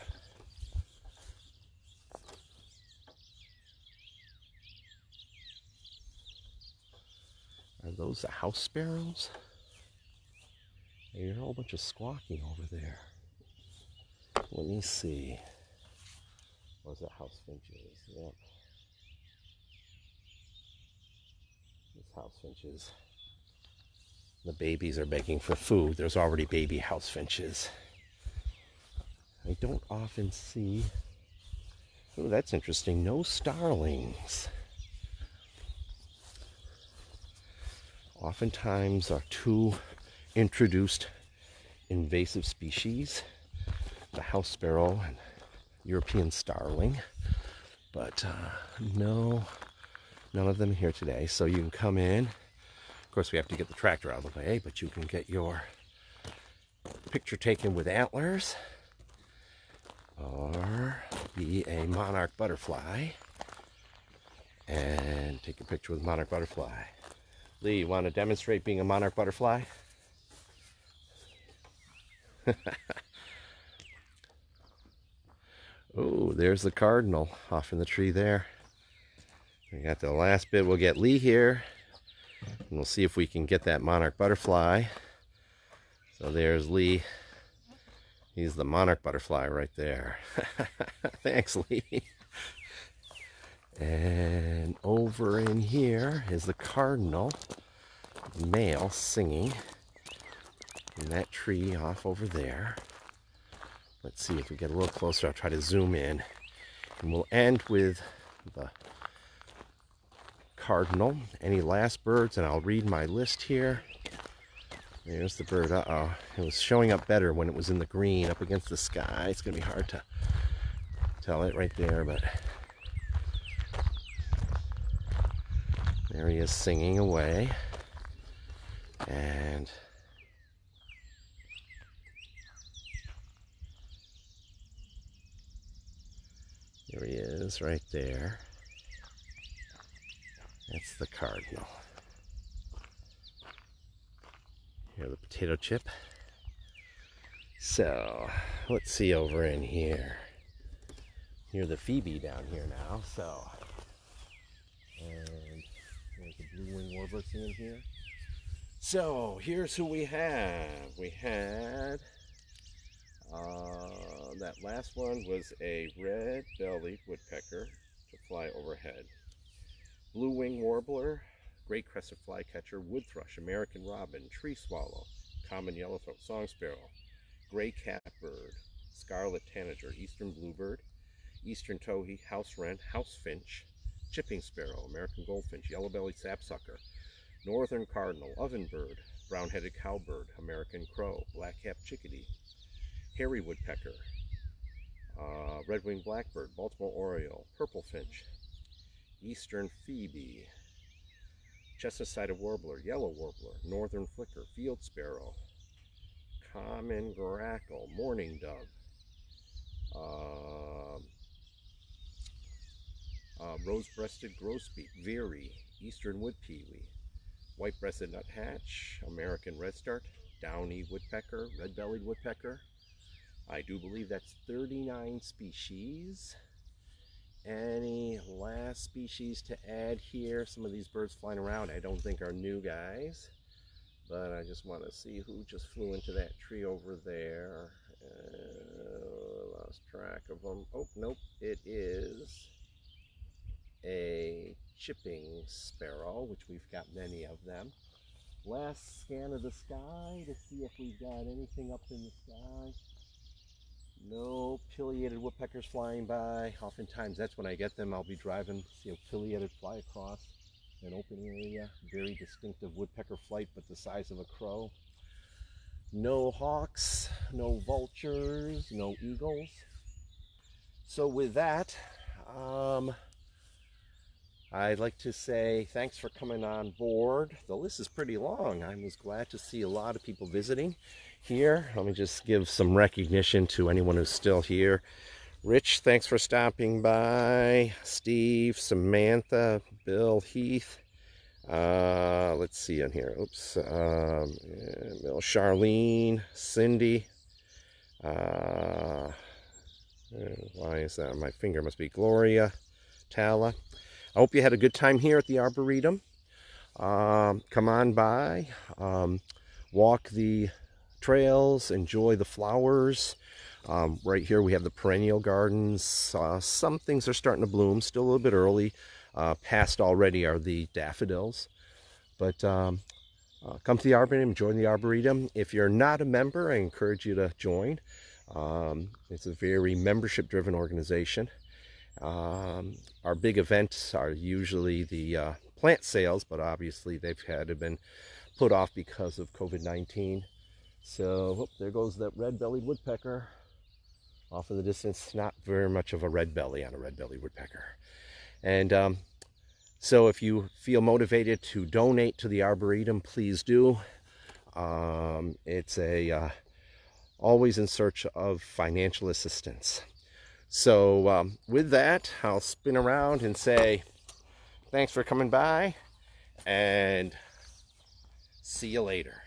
Are those the house sparrows? I hear a whole bunch of squawking over there. Let me see. What was that? House finches? Yep. These house finches. The babies are begging for food. There's already baby house finches. I don't often see. Oh, that's interesting. No starlings. Oftentimes are two introduced invasive species, the house sparrow and European starling, but no, none of them here today. So you can come in. Of course, we have to get the tractor out of the way, but you can get your picture taken with antlers or be a monarch butterfly and take a picture with a monarch butterfly. Lee, you want to demonstrate being a monarch butterfly? Oh, there's the cardinal off in the tree there. We got the last bit. We'll get Lee here, and we'll see if we can get that monarch butterfly. So there's Lee. He's the monarch butterfly right there. Thanks, Lee. And over in here is the cardinal male singing in that tree off over there. Let's see if we get a little closer. I'll try to zoom in. And we'll end with the cardinal. Any last birds? And I'll read my list here. There's the bird. Uh-oh. It was showing up better when it was in the green up against the sky. It's going to be hard to tell it right there, but there he is singing away. And there he is right there. That's the cardinal. Here, the potato chip. So, let's see over in here. Here's the Phoebe down here now, so. And there's the blue-winged warbler singing here. So, here's who we have. We had, that last one was a red-bellied woodpecker to fly overhead. Blue-winged warbler, great crested flycatcher, wood thrush, American robin, tree swallow, common yellowthroat song sparrow, gray catbird, scarlet tanager, eastern bluebird, eastern towhee, house wren, house finch, chipping sparrow, American goldfinch, yellow-bellied sapsucker, northern cardinal, ovenbird, brown-headed cowbird, American crow, black-capped chickadee, hairy woodpecker, red-winged blackbird, Baltimore oriole, purple finch, eastern phoebe, chestnut-sided warbler, yellow warbler, northern flicker, field sparrow, common grackle, mourning dove, rose-breasted grosbeak, veery, eastern wood pewee, white-breasted nuthatch, American redstart, downy woodpecker, red-bellied woodpecker. I do believe that's 39 species. Any last species to add here? Some of these birds flying around I don't think are new guys, but I just want to see who just flew into that tree over there. Lost track of them. Oh, nope, it is a chipping sparrow, which we've got many of them. Last scan of the sky to see if we've got anything up in the sky. No pileated woodpeckers flying by. Oftentimes that's when I get them. I'll be driving, see a pileated fly across an open area. Very distinctive woodpecker flight, but the size of a crow. No hawks, no vultures, no eagles. So with that, I'd like to say thanks for coming on board. The list is pretty long. I was glad to see a lot of people visiting here. Let me just give some recognition to anyone who's still here. Rich, thanks for stopping by. Steve, Samantha, Bill, Heath. Let's see on here. Oops. Bill, Charlene, Cindy. Why is that? My finger must be Gloria, Tala. I hope you had a good time here at the Arboretum. Come on by, walk the trails, enjoy the flowers. Right here we have the perennial gardens. Some things are starting to bloom, still a little bit early. Past already are the daffodils. But come to the Arboretum, join the Arboretum. If you're not a member, I encourage you to join. It's a very membership-driven organization. Our big events are usually the plant sales, but obviously they've had to been put off because of COVID-19. So there goes that red-bellied woodpecker off in the distance. Not very much of a red belly on a red-bellied woodpecker. And so if you feel motivated to donate to the Arboretum, please do. It's always in search of financial assistance. So with that, I'll spin around and say thanks for coming by, and see you later.